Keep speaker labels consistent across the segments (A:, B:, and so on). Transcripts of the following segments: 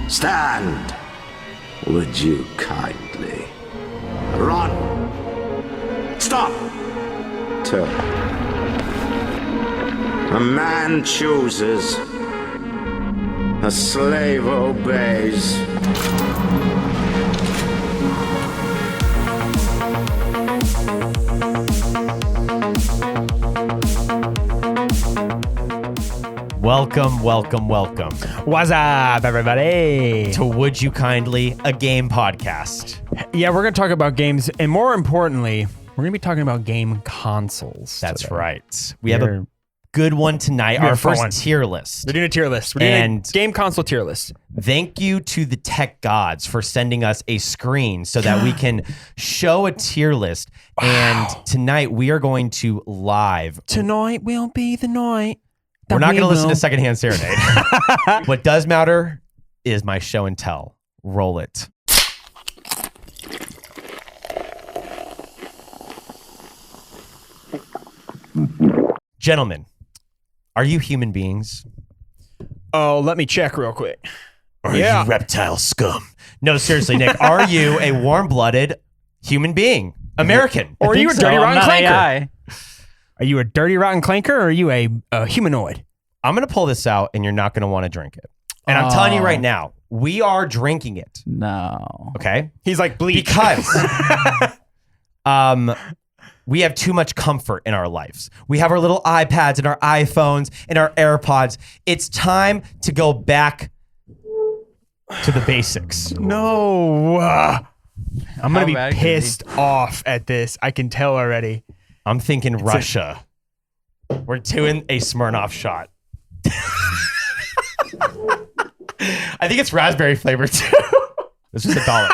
A: Stand, would you kindly? Run! Stop! Turn. A man chooses. A slave obeys.
B: Welcome.
C: What's up, everybody?
B: To Would You Kindly, a game podcast.
C: Yeah, we're going to talk about games, and more importantly, we're going to be talking about game consoles.
B: That's
C: today.
B: right. We have a good one tonight, our first tier list.
C: We're doing a tier list. We're doing a game console tier list.
B: Thank you to the tech gods for sending us a screen so that we can show a tier list. Wow. And tonight we are going to live.
C: Tonight will be the night.
B: We're not going to listen to Secondhand Serenade. What does matter is my show and tell. Roll it. Gentlemen, are you human beings?
C: Oh, let me check real quick.
B: Or are you reptile scum? No, seriously, Nick, are you a warm-blooded human being? American?
C: Or are you a dirty rotten clanker?
D: AI.
C: Are you a dirty rotten clanker or are you a humanoid?
B: I'm going to pull this out and you're not going to want to drink it. And I'm telling you right now, we are drinking it.
D: No.
B: Okay?
C: He's like bleach.
B: Because we have too much comfort in our lives. We have our little iPads and our iPhones and our AirPods. It's time to go back to the basics.
C: No. I'm going to
D: bad
C: be
D: could it be?
C: pissed off at this. I can tell already.
B: I'm thinking Russia. We're doing a Smirnoff shot. I think it's raspberry flavor too. This is $1.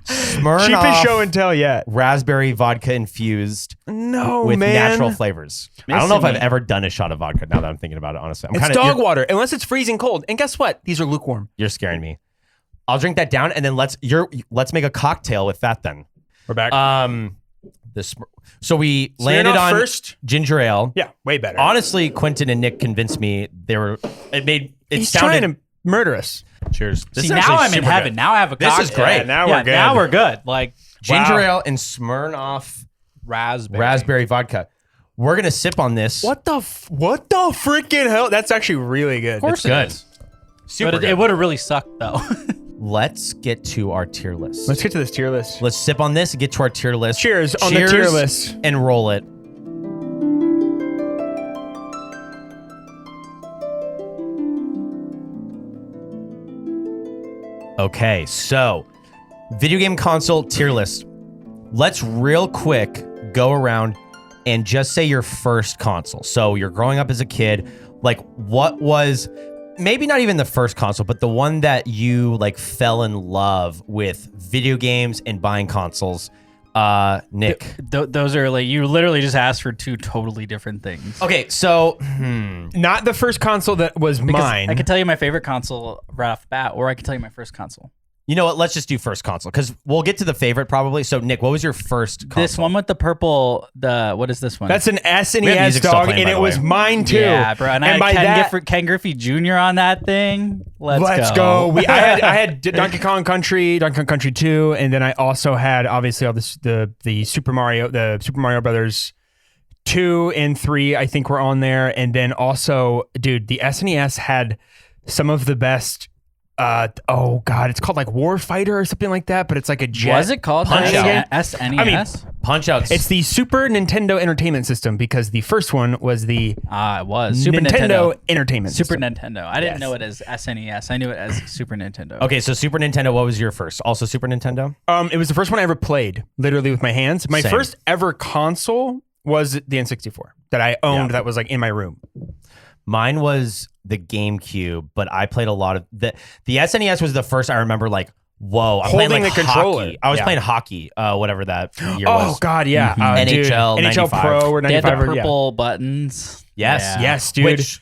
B: Smirnoff
C: Cheapest show and tell yet.
B: raspberry vodka infused
C: No,
B: with
C: man.
B: natural flavors. I don't know if I've ever done a shot of vodka now that I'm thinking about it, honestly.
C: It's dog water, unless it's freezing cold. And guess what? These are lukewarm.
B: You're scaring me. I'll drink that down and then let's make a cocktail with that then.
C: We're back.
B: So we
C: So
B: landed
C: you're not
B: on
C: first?
B: ginger ale.
C: Yeah, way better.
B: Honestly, Quentin and Nick convinced me
C: He's trying to murder us.
B: Cheers. This
D: See,
B: is
D: now
B: actually
D: I'm in
B: super
D: heaven.
B: good.
D: Now I have a
B: This
D: cocktail.
B: is great.
C: Yeah, now
D: Yeah,
C: we're good.
D: now we're good. Like
B: Ginger
C: Wow.
B: ale and Smirnoff
D: raspberry.
B: vodka. We're gonna sip on this.
C: What the freaking hell? That's actually really good.
D: Of course
B: It's good.
D: it is.
B: Super
D: But
B: good.
D: it would have really sucked though.
B: Let's get to our tier list.
C: Let's get to this tier list.
B: Let's sip on this and get to our tier list.
C: Cheers on the tier list.
B: And roll it. Okay, so video game console tier list. Let's real quick go around and just say your first console. So you're growing up as a kid, like what was maybe not even the first console, but the one that you like fell in love with video games and buying consoles. Nick.
D: Those are like, you literally just asked for two totally different things.
B: Okay, so
C: Not the first console that was
D: Because
C: mine.
D: I could tell you my favorite console right off the bat, or I could tell you my first console.
B: you know what? Let's just do first console because we'll get to the favorite probably. So Nick, what was your first console?
D: This one with the purple, what is this one?
C: That's an
B: We have
C: SNES
B: music still
C: dog,
B: playing,
C: and
B: by
C: it
B: the
C: was
B: way.
C: mine too.
D: Yeah, bro. And I
C: by
D: had
C: that,
D: Ken Griffey Jr. on that thing. Let's
C: go. I had Donkey Kong Country, Donkey Kong Country 2, and then I also had obviously all this, the Super Mario Brothers 2 and 3. I think were on there, and then also, dude, the SNES had some of the best. Oh god, it's called like Warfighter or something like that, but it's like a jet.
D: Was it called
B: Punch-Out.
D: SNES?
C: I mean,
B: Punch-Outs.
C: It's the Super Nintendo Entertainment System because the first one was the
D: it was Super Nintendo.
C: Entertainment
D: Super
C: System.
D: Nintendo. I didn't
C: Yes.
D: know it as SNES. I knew it as Super Nintendo.
B: Okay, so Super Nintendo, what was your first? Also Super Nintendo?
C: It was the first one I ever played, literally with my hands. My
B: Same.
C: first ever console was the N64 that I owned.
B: Yeah.
C: That was like in my room.
B: Mine was the GameCube, but I played a lot of the SNES was the first I remember like, whoa, I'm
C: Holding
B: playing like
C: the controller.
B: hockey. I was
C: Yeah.
B: playing hockey, whatever that year was.
C: Oh god, yeah, dude,
B: NHL
C: NHL
B: 95.
C: Pro or
D: They had
C: 95.
D: the purple buttons.
B: Yes.
D: Yeah.
C: Yes, dude.
B: Which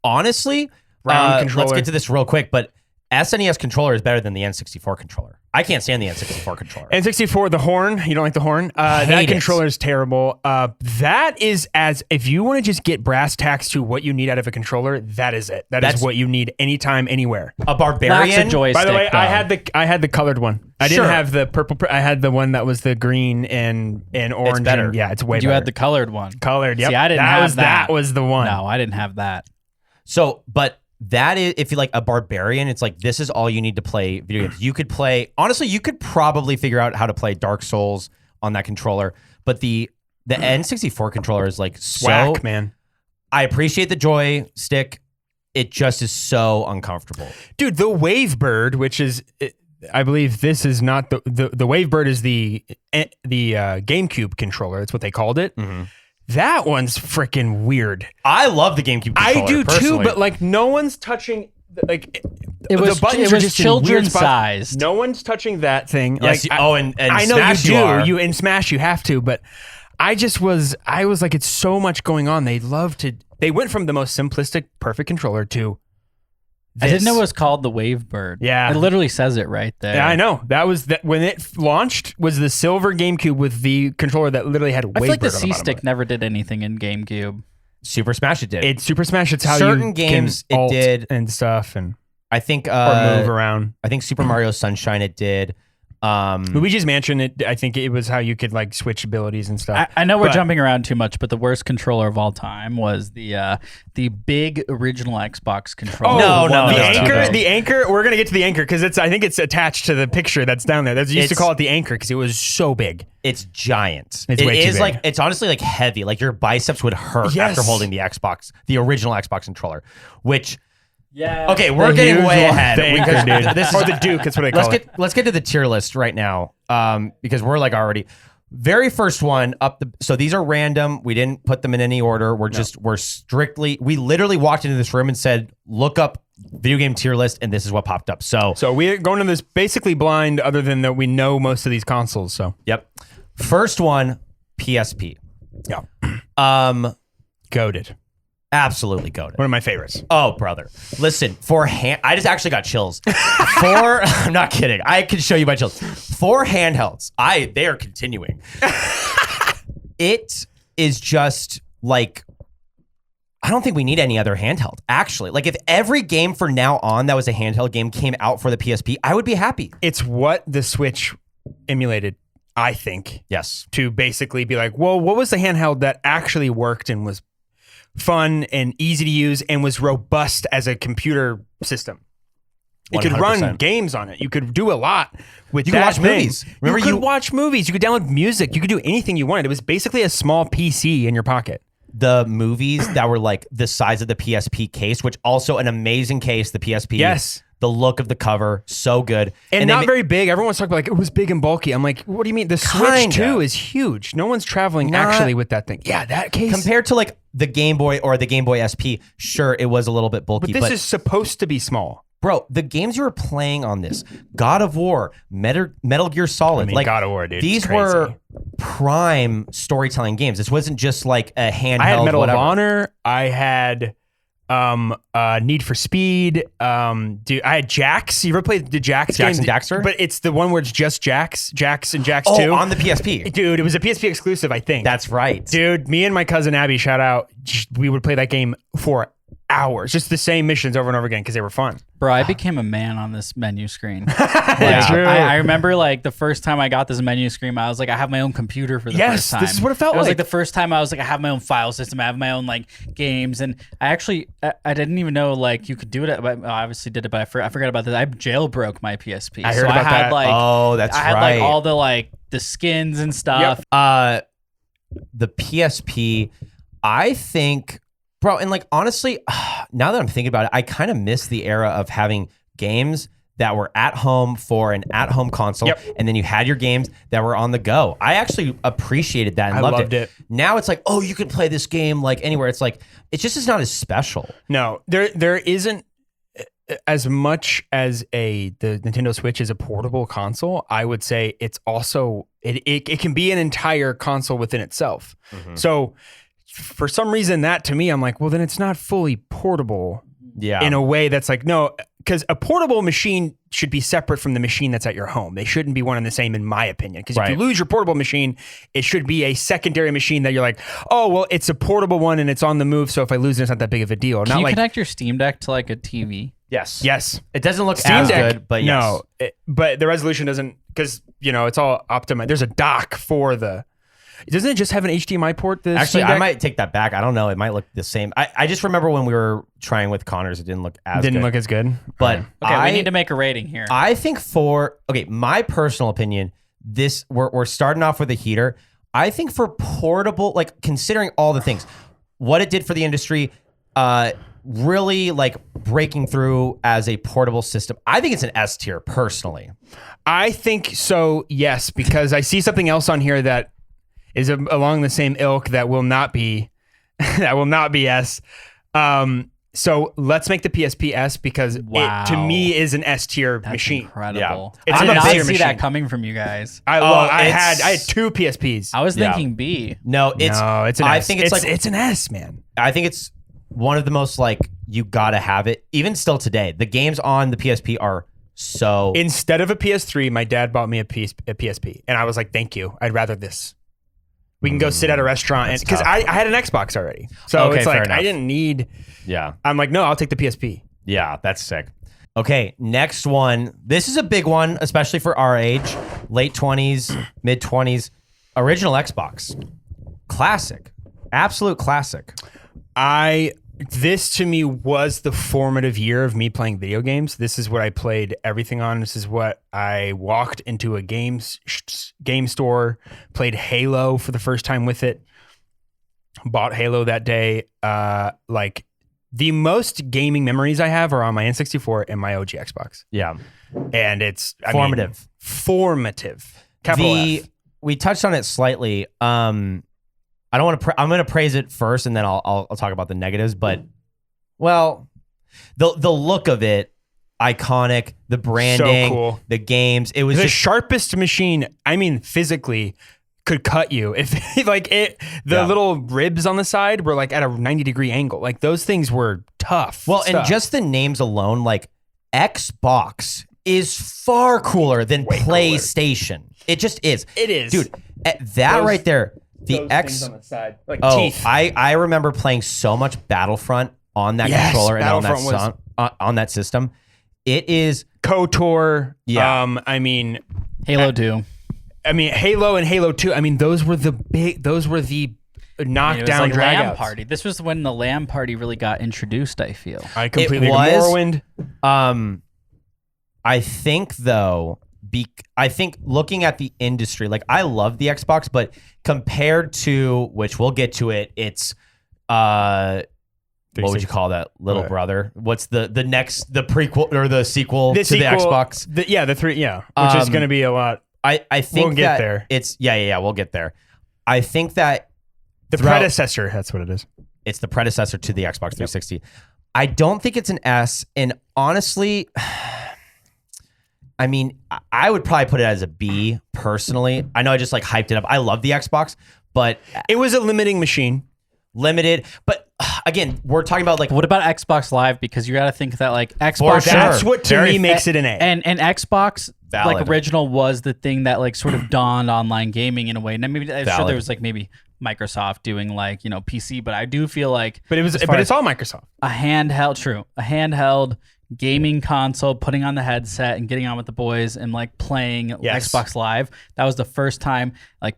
B: honestly,
C: Round
B: let's
C: controller.
B: get to this real quick, but SNES controller is better than the N64 controller. I can't stand the N64 controller.
C: N64, the horn. You don't like the horn? That
B: Hate it.
C: controller is terrible. That is if you want to just get brass tacks to what you need out of a controller, that is it. That's what you need anytime, anywhere.
B: A
D: Lacks
B: Barbarian.
D: a joystick.
C: By the way,
D: though.
C: I had the colored one. I
B: Sure.
C: didn't have the purple. I had the one that was the green and orange.
B: better.
C: And, yeah, it's way
D: You
C: better.
D: had the colored one.
C: colored. Yep.
D: See, I didn't have that.
C: That was the one.
D: No, I didn't have that.
B: So, but that is, if you like a Barbarian, it's like this is all you need to play video games. You could play, honestly, you could probably figure out how to play Dark Souls on that controller, but the N64 controller is like
C: Whack, man.
B: I appreciate the joystick. It just is so uncomfortable.
C: Dude, the Wavebird, which is, I believe this is not the Wavebird is the GameCube controller. That's what they called it.
B: Mm-hmm.
C: That one's freaking weird.
B: I love the GameCube controller.
C: I do
B: personally.
C: too, but like no one's touching like
D: It was
C: the buttons are just in weird
D: children's
C: spots.
D: sized.
C: No one's touching that thing.
B: Yes,
C: like,
B: and
C: I know
B: Smash
C: you do.
B: are.
C: You in Smash you have to, but I was like, it's so much going on. They went from the most simplistic, perfect controller to this.
D: I didn't know it was called the Wavebird.
C: Yeah.
D: It literally says it right there.
C: Yeah, I know. That was when it launched was the silver GameCube with the controller that literally had Wavebird
D: I feel like the
C: on the bottom of
D: C-Stick
C: it.
D: never did anything in GameCube.
B: Super Smash it did.
C: It's Super Smash. It's how
B: Certain
C: you
B: games
C: can
B: it
C: alt
B: did.
C: and stuff and
B: I think
C: or move around.
B: I think Super Mario Sunshine it did.
C: Luigi's Mansion. I think it was how you could like switch abilities and stuff.
D: I know we're
C: But-
D: jumping around too much, but the worst controller of all time was the big original Xbox controller.
B: No,
D: The one
B: no,
C: the
D: that was
B: no,
D: too
B: no.
C: anchor.
D: big.
C: The anchor. We're gonna get to the anchor because I think it's attached to the picture that's down there. That's used to
B: It's-
C: call it the anchor because it was so big.
B: It's giant.
C: It's
B: It
C: way too
B: is
C: big.
B: like it's honestly like heavy. Like your biceps would hurt
C: Yes.
B: after holding the Xbox, the original Xbox controller. Which
D: Yeah.
B: okay, we're
C: The
B: getting
C: huge
B: way
C: one.
B: ahead.
C: The anchor,
B: because
C: dude.
B: this
C: Or
B: is
C: the Duke. That's what they
B: let's
C: call it.
B: let's get to the tier list right now. Because we're like already very first one up the so these are random. We didn't put them in any order. We literally walked into this room and said, look up video game tier list, and this is what popped up. So
C: We're going to this basically blind, other than that we know most of these consoles. So
B: yep. First one, PSP.
C: yeah, goated.
B: Absolutely goated.
C: One of my favorites.
B: Oh, brother. Listen, I just actually got chills. I'm not kidding. I can show you my chills. 4 handhelds. They are continuing. It is just like, I don't think we need any other handheld, actually. Like, if every game from now on that was a handheld game came out for the PSP, I would be happy.
C: It's what the Switch emulated, I think,
B: Yes.
C: to basically be like, well, what was the handheld that actually worked and was fun and easy to use and was robust as a computer system? It could run
B: 100%.
C: games on it. You could do a lot with
B: You could
C: that
B: watch
C: thing.
B: movies. Remember,
C: you could watch movies. You could download music. You could do anything you wanted. It was basically a small PC in your pocket.
B: The movies that were like the size of the PSP case, which also an amazing case, the PSP.
C: Yes.
B: The look of the cover, so good.
C: And
B: they
C: not
B: ma-
C: very big. Everyone's talking about like it was big and bulky. I'm like, what do you mean? The Switch
B: Kinda.
C: 2 is huge. No one's traveling
B: Not-
C: actually with that thing. Yeah, that case.
B: compared to like the Game Boy or the Game Boy SP, sure, it was a little bit bulky.
C: but this is supposed to be small.
B: bro, the games you were playing on this, God of War, Metal Gear Solid,
C: I mean,
B: like
C: God of War, dude.
B: these
C: It's crazy.
B: were prime storytelling games. This wasn't just like a handheld.
C: I had Medal
B: whatever.
C: of Honor. I had Need for Speed. Dude, I had Jax. You ever played the Jax
B: Jax
C: game?
B: and Daxter?
C: But it's the one where it's just Jax and Jax
B: Oh,
C: 2.
B: on the PSP.
C: Dude, it was a PSP exclusive, I think.
B: That's right.
C: Dude, me and my cousin Abby, shout out, we would play that game for hours. Just the same missions over and over again because they were fun.
D: Bro, I became a man on this menu screen.
B: Yeah.
C: True.
D: I remember like the first time I got this menu screen, I was like, I have my own computer for the
C: Yes,
D: first time.
C: this is what it felt
D: was
C: like.
D: like the first time I was like, I have my own file system, I have my own like games, and I didn't even know like you could do it. I obviously did it, but I forgot about this. I jailbroke my PSP.
C: I heard
D: so
C: about
D: I had
C: that.
D: like
B: Oh, that's
D: I had
B: right.
D: like all the skins and stuff.
B: The PSP, I think, bro, and like honestly, now that I'm thinking about it, I kind of miss the era of having games that were at home for an at-home console,
C: Yep.
B: and then you had your games that were on the go. I actually appreciated that and
C: I
B: loved
C: loved it.
B: Now it's like, oh, you can play this game like anywhere. It's like it's just not as special.
C: No, there isn't as much as the Nintendo Switch is a portable console. I would say it's also it can be an entire console within itself. So for some reason that to me I'm like, well then it's not fully portable
B: Yeah.
C: in a way that's like, no, because a portable machine should be separate from the machine that's at your home. They shouldn't be one and the same, in my opinion. Because if you lose your portable machine, it should be a secondary machine that you're like, oh, well, it's a portable one and it's on the move. So if I lose it, it's not that big of a deal.
D: Can you connect your Steam Deck to like a TV?
C: Yes.
B: It doesn't look
C: Steam
B: as
C: Deck,
B: good, but yes.
C: No, but the resolution doesn't, because, it's all optimized. There's a dock for the... Doesn't it just have an HDMI port?
B: Actually, I might take that back. I don't know. It might look the same. I just remember when we were trying with Connors, it didn't look as good.
C: But
D: okay, we need to make a rating here.
B: I think my personal opinion, we're starting off with a heater. I think for portable, like considering all the things, what it did for the industry, really like breaking through as a portable system. I think it's an S tier personally.
C: I think so, yes, because I see something else on here that is along the same ilk that will not be S. So let's make the PSP S because it to me is an S tier machine.
D: Incredible.
C: Yeah.
D: I did not see
C: machine.
D: that coming from you guys.
C: I had 2 PSPs.
D: I was thinking B.
B: No, it's an
C: S.
B: I think it's
C: an S, man.
B: I think it's one of the most like you gotta have it. Even still today, the games on the PSP are so.
C: Instead of a PS3, my dad bought me a PSP, and I was like, "Thank you. I'd rather this." We can go sit at a restaurant because I had an Xbox already, so it's like I didn't need.
B: Yeah,
C: I'm like, no, I'll take the PSP.
B: Yeah, that's sick. Okay, next one. This is a big one, especially for our age, late 20s, mid 20s. Original Xbox, classic, absolute classic.
C: This to me was the formative year of me playing video games. This is what I played everything on. This is what I walked into a game store, played Halo for the first time with it, bought Halo that day. Like the most gaming memories I have are on my N64 and my OG Xbox.
B: Yeah.
C: And it's
B: formative.
C: Formative. Capital F.
B: We touched on it slightly. I don't want to. I'm going to praise it first, and then I'll talk about the negatives. But the look of it, iconic. The branding,
C: so cool.
B: The games. It was
C: the
B: just
C: sharpest machine. I mean, physically, could cut you if like it. The little ribs on the side were like at a 90-degree angle. Like those things were tough.
B: Well,
C: stuff.
B: and just the names alone, like Xbox is far cooler than PlayStation. It just is.
C: It is,
B: dude. That right there. The X
C: on the side, like
B: teeth. I remember playing so much Battlefront on that controller and on that system. It is
C: KOTOR.
B: Yeah.
C: I mean
D: Halo 2.
C: I mean Halo and Halo 2. I mean those were the knockdown
D: like
C: drag
D: LAN party. This was when the LAN party really got introduced, I feel.
C: I completely agree. Morrowind.
B: I think though. I think looking at the industry, like I love the Xbox, but compared to which we'll get to it, it's what would you call that little brother? What's the prequel or the sequel to the Xbox?
C: The 3, which is going to be a lot.
B: I think
C: we'll get there.
B: It's we'll get there. I think that
C: the predecessor, that's what it is.
B: It's the predecessor to the Xbox 360. Yep. I don't think it's an S, and honestly. I mean, I would probably put it as a B personally. I know I just like hyped it up. I love the Xbox, but
C: it was a limiting machine.
B: Limited, but again, we're talking about like
D: what about Xbox Live? Because you got to think that like Xbox.
C: That's what to me makes it an A.
D: And Xbox like original was the thing that like sort of dawned online gaming in a way. And maybe I'm sure there was like maybe Microsoft doing like PC, but I do feel like.
C: But it's all Microsoft.
D: A handheld gaming console, putting on the headset and getting on with the boys and like playing Xbox Live. That was the first time like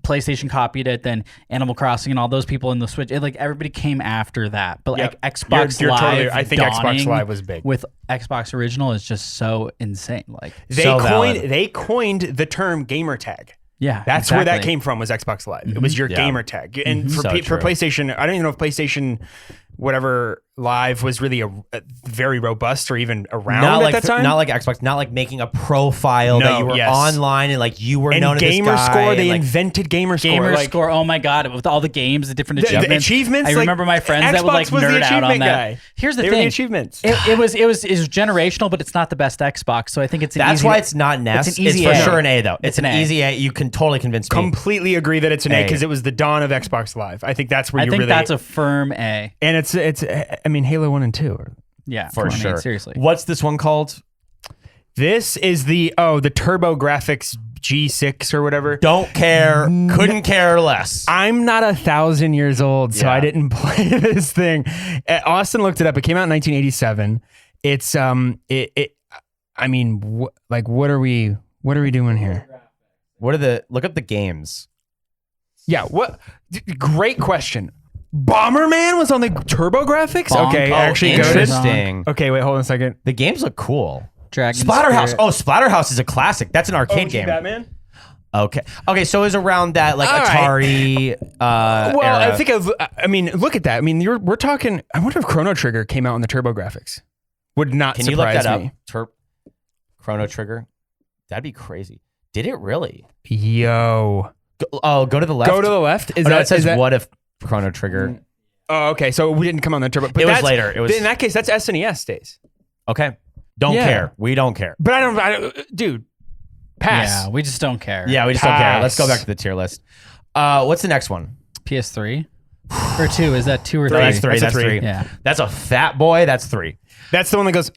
D: PlayStation copied it, then Animal Crossing and all those people in the Switch. Like everybody came after that. But like Xbox
C: Live,
D: totally,
C: I think Xbox Live was big.
D: With Xbox Original is just so insane. Like
C: they coined the term gamer tag.
D: Yeah,
C: that's where that came from. Was Xbox Live? It was your gamer tag, and for PlayStation, I don't even know if PlayStation, whatever Live was really a very robust or even around at that time.
B: Not like Xbox, not like making a profile that you were online and like you were known as this guy.
C: Gamerscore, they invented Gamerscore.
D: Gamerscore, oh my god, with all the games, the different achievements. I remember my friends that would like nerd out on that. Here's the thing,
C: the achievements.
D: It was generational, but it's not the best Xbox. So I think it's
B: that's why it's not an S. It's for sure an A though. It's an easy A. You can totally convince me.
C: Completely agree that it's an A because it was the dawn of Xbox Live. I think that's where
D: I think that's a firm A.
C: And it's I mean Halo 1 and 2 are
D: Yeah,
B: for
D: come on,
B: sure.
D: Nate, seriously.
B: What's this one called?
C: This is the TurboGrafx G6 or whatever.
B: Don't care. Couldn't care less.
C: I'm not 1,000 years old, so
B: Yeah.
C: I didn't play this thing. Austin looked it up. It came out in 1987. It's I mean, what are we doing here?
B: Look up the games.
C: Yeah, what? Great question. Bomberman was on the TurboGrafx?
D: Bonk.
C: Okay,
D: Oh,
C: actually goated.
B: Interesting.
C: Okay, wait, hold on a second.
B: The games look cool.
D: Dragon
B: Splatterhouse.
D: Spirit.
B: Oh, Splatterhouse is a classic. That's an arcade game.
C: Batman?
B: Okay. So it was around that like
C: All right.
B: Atari
C: Well,
B: era.
C: I think look at that. I mean, we're talking. I wonder if Chrono Trigger came out on the TurboGrafx. Would not
B: Can you look
C: surprise
B: that
C: me.
B: up? Chrono Trigger. That'd be crazy. Did it really?
C: Yo,
B: Go to the left.
C: go to the left. Is
B: Oh, no,
C: that
B: it says
C: is that?
B: what if Chrono Trigger?
C: Oh, okay. So we didn't come on the Turbo. But
B: It was
C: that's-
B: later. It was
C: in that case. That's SNES days.
B: okay. Don't
C: Yeah.
B: care. We don't care.
C: But I don't, dude. Pass.
D: Yeah, we just don't care.
B: Yeah, we just don't care. Let's go
C: Pass.
B: back to the tier list. What's the next one?
D: PS3 or 2? Is that 2 or 3?
B: That's three.
C: That's a three.
D: Yeah.
B: That's a fat boy. That's 3.
C: That's the one that goes.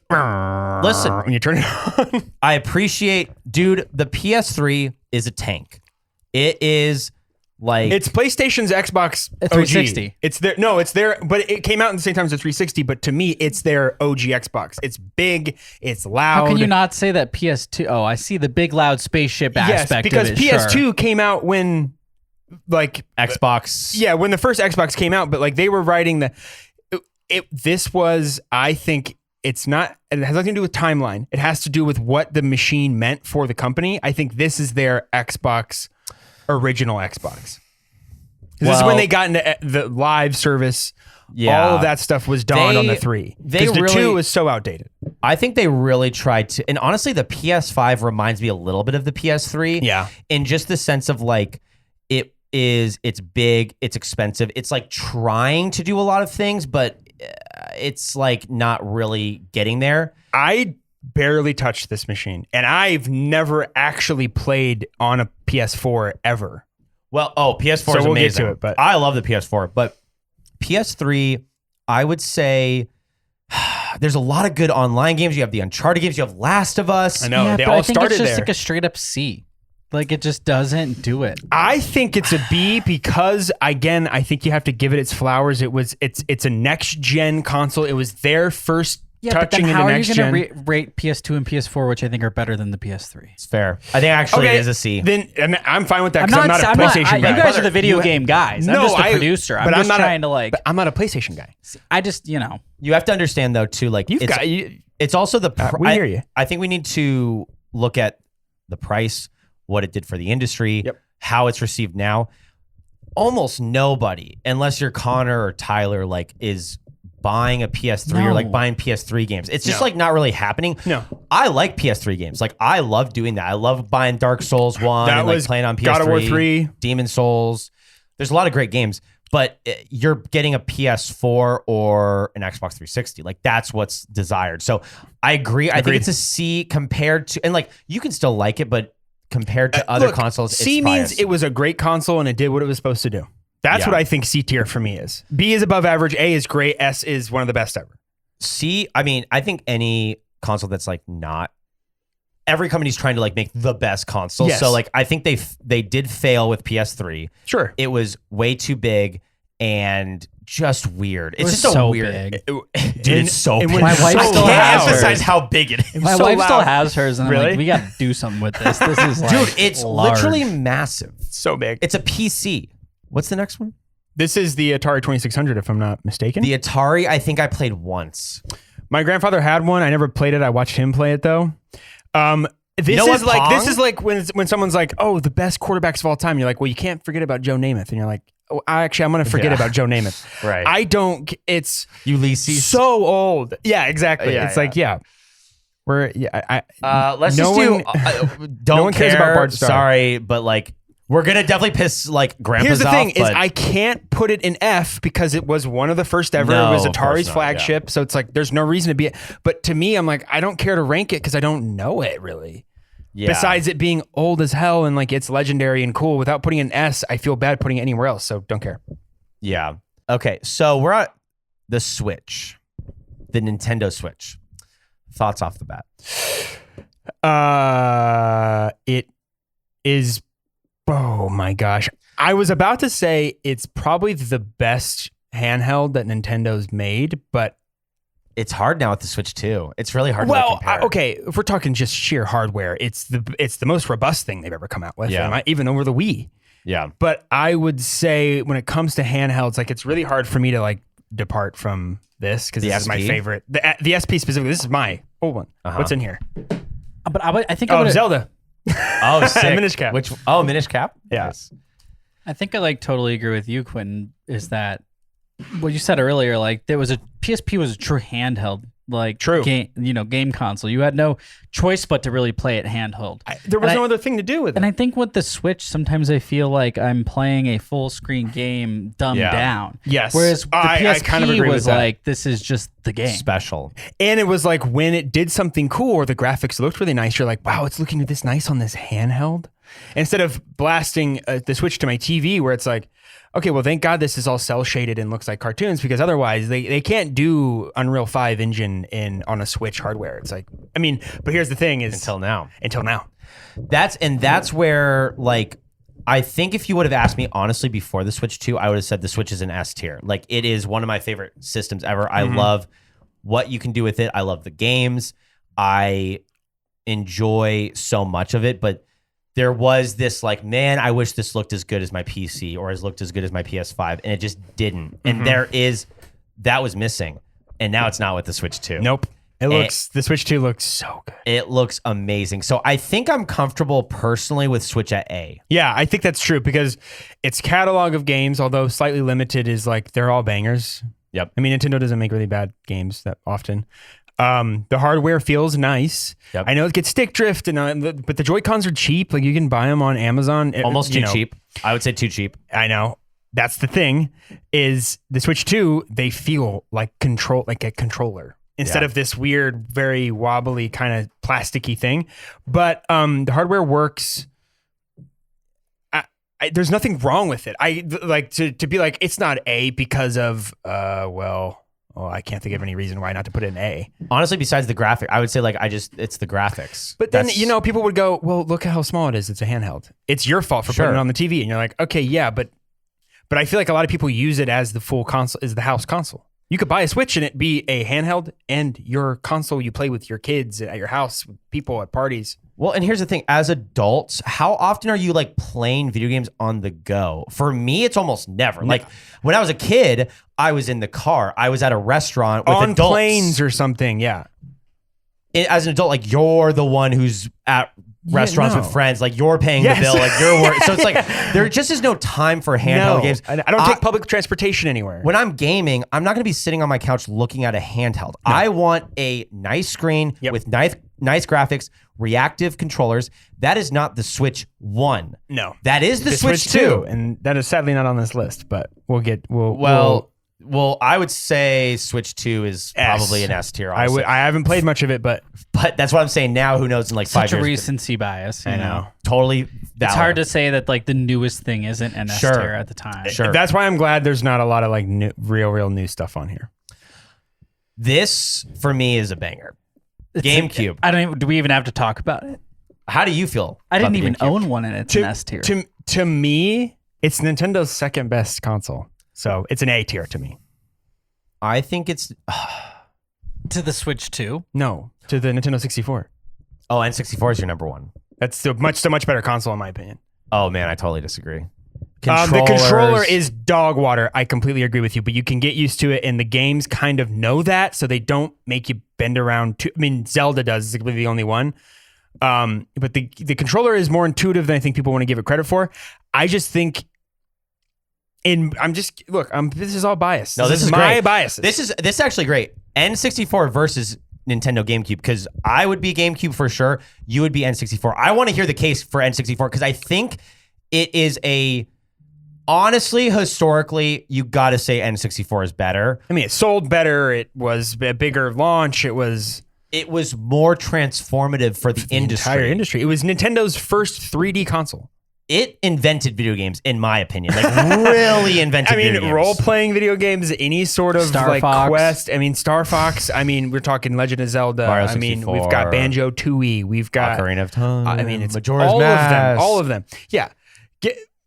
B: Listen.
C: When you turn it on.
B: I appreciate, dude. The PS3 is a tank. It is like
C: It's PlayStation's Xbox
D: A
C: OG.
D: 360.
C: It's their it's their, but it came out at the same time as the 360. But to me, it's their OG Xbox. It's big. It's loud.
D: How can you not say that PS2? Oh, I see the big loud spaceship
C: Yes,
D: aspect
C: because
D: of it.
C: PS2
D: sure.
C: came out when, like,
B: Xbox.
C: yeah, when the first Xbox came out. But like they were writing this was, I think. It's not, it has nothing to do with timeline. It has to do with what the machine meant for the company. I think this is their Xbox, original Xbox. This is when they got into the live service.
B: Yeah.
C: All of that stuff was dawned on the
B: They-
C: 3.
B: they
C: Because the
B: really-
C: 2 is so outdated.
B: I think they really tried to, and honestly, the PS5 reminds me a little bit of the PS3.
C: Yeah.
B: In just the sense of like, it's big, it's expensive, it's like trying to do a lot of things, but it's like not really getting there.
C: I barely touched this machine, and I've never actually played on a PS4 ever.
B: Well, PS4
C: So
B: is
C: we'll get
B: amazing.
C: to it, but-
B: I love the PS4, but PS3, I would say there's a lot of good online games. You have the Uncharted games, you have Last of Us.
C: I know
D: Yeah,
C: they
D: but
C: all
D: I think
C: started
D: it's just
C: there.
D: like a straight up C. Like it just doesn't do it.
C: I think it's a B because again, I think you have to give it its flowers. It's a next gen console. It was their first
D: Yeah, but
C: touching
D: then how
C: into
D: are you
C: next
D: going
C: gen.
D: to rate PS2 and PS4, which I think are better than the PS3?
B: It's fair. I think actually it is a C.
C: Then and I'm fine with that because I'm not a PlayStation
D: You
C: guy.
D: guys are the video game guys. I'm just a producer. I'm just trying to like.
C: But I'm not a PlayStation guy.
D: I just
B: You have to understand though too, like it's also the
C: we hear you.
B: I think we need to look at the price, what it did for the industry,
C: Yep.
B: how it's received now. Almost nobody, unless you're Connor or Tyler, like is buying a PS3 or like
D: No.
B: buying PS3 games. It's just
C: No.
B: like not really happening.
C: No.
B: I like PS3 games. Like I love doing that. I love buying Dark Souls 1
C: That
B: and like
C: was
B: playing on PS3.
C: God of War 3.
B: Demon Souls. There's a lot of great games, but you're getting a PS4 or an Xbox 360. Like that's what's desired. So I agree. I think
C: Agreed.
B: it's a C compared to, and like you can still like it, but compared to other
C: Look,
B: consoles,
C: C
B: it's
C: means
B: biased.
C: it was a great console and it did what it was supposed to do. That's
B: Yeah.
C: what I think C tier for me is. B is above average. A is great. S is one of the best ever.
B: C, I mean, I think any console that's like not, every company's trying to like make the best console.
C: Yes.
B: So like I think they did fail with PS3.
C: Sure.
B: It was way too big and just weird. It's
D: was
B: just
D: so
B: a weird.
D: big.
B: Dude, it's so big.
D: My wife
B: I
D: still
B: can't
D: has
B: emphasize
D: hers.
B: how big it is.
D: My
C: so
D: wife still
C: loud.
D: has hers, and I'm
C: Really?
D: like, we got to do something with this. This is like,
B: Dude, it's
D: large.
B: literally massive.
C: So big.
B: It's a PC. What's the next one?
C: This is the Atari 2600, if I'm not mistaken.
B: The Atari, I think I played once.
C: My grandfather had one. I never played it. I watched him play it though. This
B: know
C: is
B: what,
C: like
B: Pong?
C: this is like when someone's like, "Oh, the best quarterbacks of all time." You're like, "Well, you can't forget about Joe Namath," and you're like, "Oh, I'm going to forget
B: Yeah.
C: about Joe Namath."
B: Right.
C: I don't. It's
B: Ulysses.
C: so old. Yeah, exactly.
B: Yeah,
C: it's like we're
B: Let's
C: no
B: just do.
C: one-
B: Don't
C: no one cares
B: care.
C: about Bart Starr.
B: Sorry, but like we're gonna definitely piss like grandpas
C: Here's the
B: off.
C: thing: is
B: but
C: I can't put it in F because it was one of the first ever.
B: No,
C: it was
B: of course
C: Atari's
B: not,
C: flagship, so it's like there's no reason to be. But to me, I'm like, I don't care to rank it because I don't know it really.
B: yeah.
C: Besides it being old as hell and like it's legendary and cool, without putting an S, I feel bad putting it anywhere else. So don't care.
B: Yeah. Okay. So we're at the Switch. the Nintendo Switch. Thoughts off the bat?
C: It is. Oh my gosh! I was about to say it's probably the best handheld that Nintendo's made, but
B: It's hard now with the Switch 2. It's really hard to compare.
C: okay, if we're talking just sheer hardware, it's the most robust thing they've ever come out with, even over the Wii.
B: Yeah.
C: But I would say when it comes to handhelds, like it's really hard for me to like depart from this because this is my favorite. The SP specifically. This is my old one. What's in here?
D: But I think I would
C: Zelda.
B: Oh, sick.
C: Minish Cap.
B: Minish Cap?
C: Yeah.
B: Nice.
D: I think I like totally agree with you, Quentin, is that what you said earlier, like PSP was a true handheld, like game console. You had no choice but to really play it handheld.
C: There was no other thing to do with it.
D: And I think with the Switch, sometimes I feel like I'm playing a full screen game dumbed down.
C: Yes.
D: Whereas the PSP
C: I kind of agree
D: was
C: with that.
D: like, this is just the game.
B: Special.
C: And it was like when it did something cool or the graphics looked really nice, you're like, wow, it's looking this nice on this handheld. Instead of blasting the Switch to my TV where it's like, okay, well, thank God this is all cell shaded and looks like cartoons because otherwise they can't do Unreal 5 engine on a Switch hardware. It's like, I mean, but here's the thing is
B: Until now.
C: That's
B: where like I think if you would have asked me honestly before the Switch 2, I would have said the Switch is an S tier. Like it is one of my favorite systems ever. I love what you can do with it. I love the games. I enjoy so much of it, but there was this like, man, I wish this looked as good as my PC or as looked as good as my PS5, and it just didn't. And that was missing, and now it's not with the Switch 2.
C: Nope. The Switch 2 looks so good.
B: It looks amazing. So I think I'm comfortable personally with Switch at A.
C: Yeah, I think that's true because its catalog of games, although slightly limited, is like they're all bangers.
B: Yep.
C: I mean, Nintendo doesn't make really bad games that often. The hardware feels nice.
B: Yep.
C: I know it gets stick drift, but the Joy-Cons are cheap. Like you can buy them on Amazon.
B: Almost too cheap. I would say too cheap.
C: I know. That's the thing. Is the Switch 2? They feel like a controller instead of this weird, very wobbly kind of plasticky thing. But the hardware works. There's nothing wrong with it. I like to be like it's not A because of I can't think of any reason why not to put it in A.
B: Honestly, besides the graphic, I would say like it's the graphics.
C: But then people would go, well, look at how small it is. It's a handheld. It's your fault for putting it on the TV, and you're like, okay, yeah, but I feel like a lot of people use it as the full console, is the house console. You could buy a Switch and it be a handheld and your console you play with your kids at your house, with people at parties.
B: Well, and here's the thing. As adults, how often are you like playing video games on the go? For me, it's almost never. Like when I was a kid, I was in the car. I was at a restaurant with
C: on
B: adults.
C: Planes or something, yeah.
B: As an adult, like you're the one who's at restaurants with friends. Like you're paying the bill. Like you're working. So it's like there just is no time for handheld games.
C: I don't take public transportation anywhere.
B: When I'm gaming, I'm not going to be sitting on my couch looking at a handheld. No. I want a nice screen with nice graphics, reactive controllers. That is not the Switch 1.
C: No.
B: That is the Switch 2.
C: And that is sadly not on this list, but
B: well, I would say Switch 2 is probably an S tier.
C: I haven't played much of it, but
B: that's what I'm saying now. Who knows in like 5 years?
D: Such a recency bias.
C: I know.
B: Totally valid.
D: It's hard to say that like the newest thing isn't an S tier at the time.
B: Sure.
C: That's why I'm glad there's not a lot of like real new stuff on here.
B: This for me is a banger. GameCube.
D: Do we even have to talk about it?
B: How do you feel?
D: I didn't even own one, and it's an S tier.
C: To me, it's Nintendo's second best console, so it's an A tier to me.
B: I think it's
D: to the Switch 2.
C: No, to the Nintendo 64.
B: Oh, N64 is your number one.
C: That's so much better console in my opinion.
B: Oh man, I totally disagree.
C: The controller is dog water. I completely agree with you, but you can get used to it, and the games kind of know that, so they don't make you bend around. I mean, Zelda does. It's the only one. But the controller is more intuitive than I think people want to give it credit for. I just think, this is all biased.
B: No, this is
C: my
B: great.
C: biases.
B: This is actually great. N64 versus Nintendo GameCube, because I would be GameCube for sure. You would be N64. I want to hear the case for N64 because I think it is honestly, historically, you got to say N64 is better.
C: I mean, it sold better. It was a bigger launch. It was
B: more transformative for the industry.
C: Entire industry. It was Nintendo's first 3D console.
B: it invented video games, in my opinion. Like, really invented video games.
C: Role-playing video games, any sort of
D: Star
C: like
D: Fox.
C: quest. I mean, Star Fox. I mean, we're talking Legend of Zelda.
B: Mario
C: I mean,
B: 64.
C: we've got Banjo-Tooie. We've got
B: Ocarina of Time.
C: I mean, it's
B: Majora's
C: all
B: Mask.
C: of them. All of them. Yeah.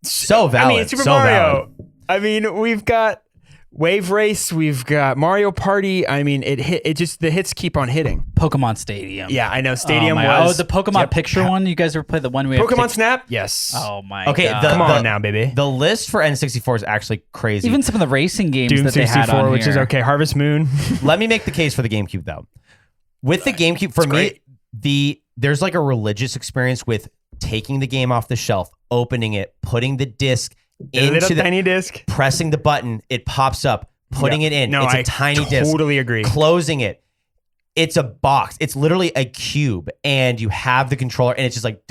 B: So valid.
C: I mean, Super
B: so
C: Mario.
B: valid.
C: I mean, we've got Wave Race. We've got Mario Party. I mean, the hits keep on hitting.
D: Pokemon Stadium.
C: Yeah, I know. Stadium
D: Oh,
C: was
D: the Pokemon picture one. You guys ever played the one we have to
C: Pokemon
D: take-
C: Snap. Yes.
D: Oh my
B: Okay,
D: god.
C: Come on now, baby.
B: The list for N64 is actually crazy.
D: Even some of the racing games
C: Doom
D: that they had
C: 64,
D: on
C: which is
D: here.
C: okay. Harvest Moon.
B: Let me make the case for the GameCube, though. With the GameCube, for me, there's like a religious experience with taking the game off the shelf, opening it, putting the disc into
C: Little
B: the
C: tiny disc.
B: pressing the button, it pops up, putting it in.
C: No,
B: it's a
C: I
B: tiny disc.
C: totally agree.
B: Closing it. It's a box. It's literally a cube, and you have the controller, and it's just like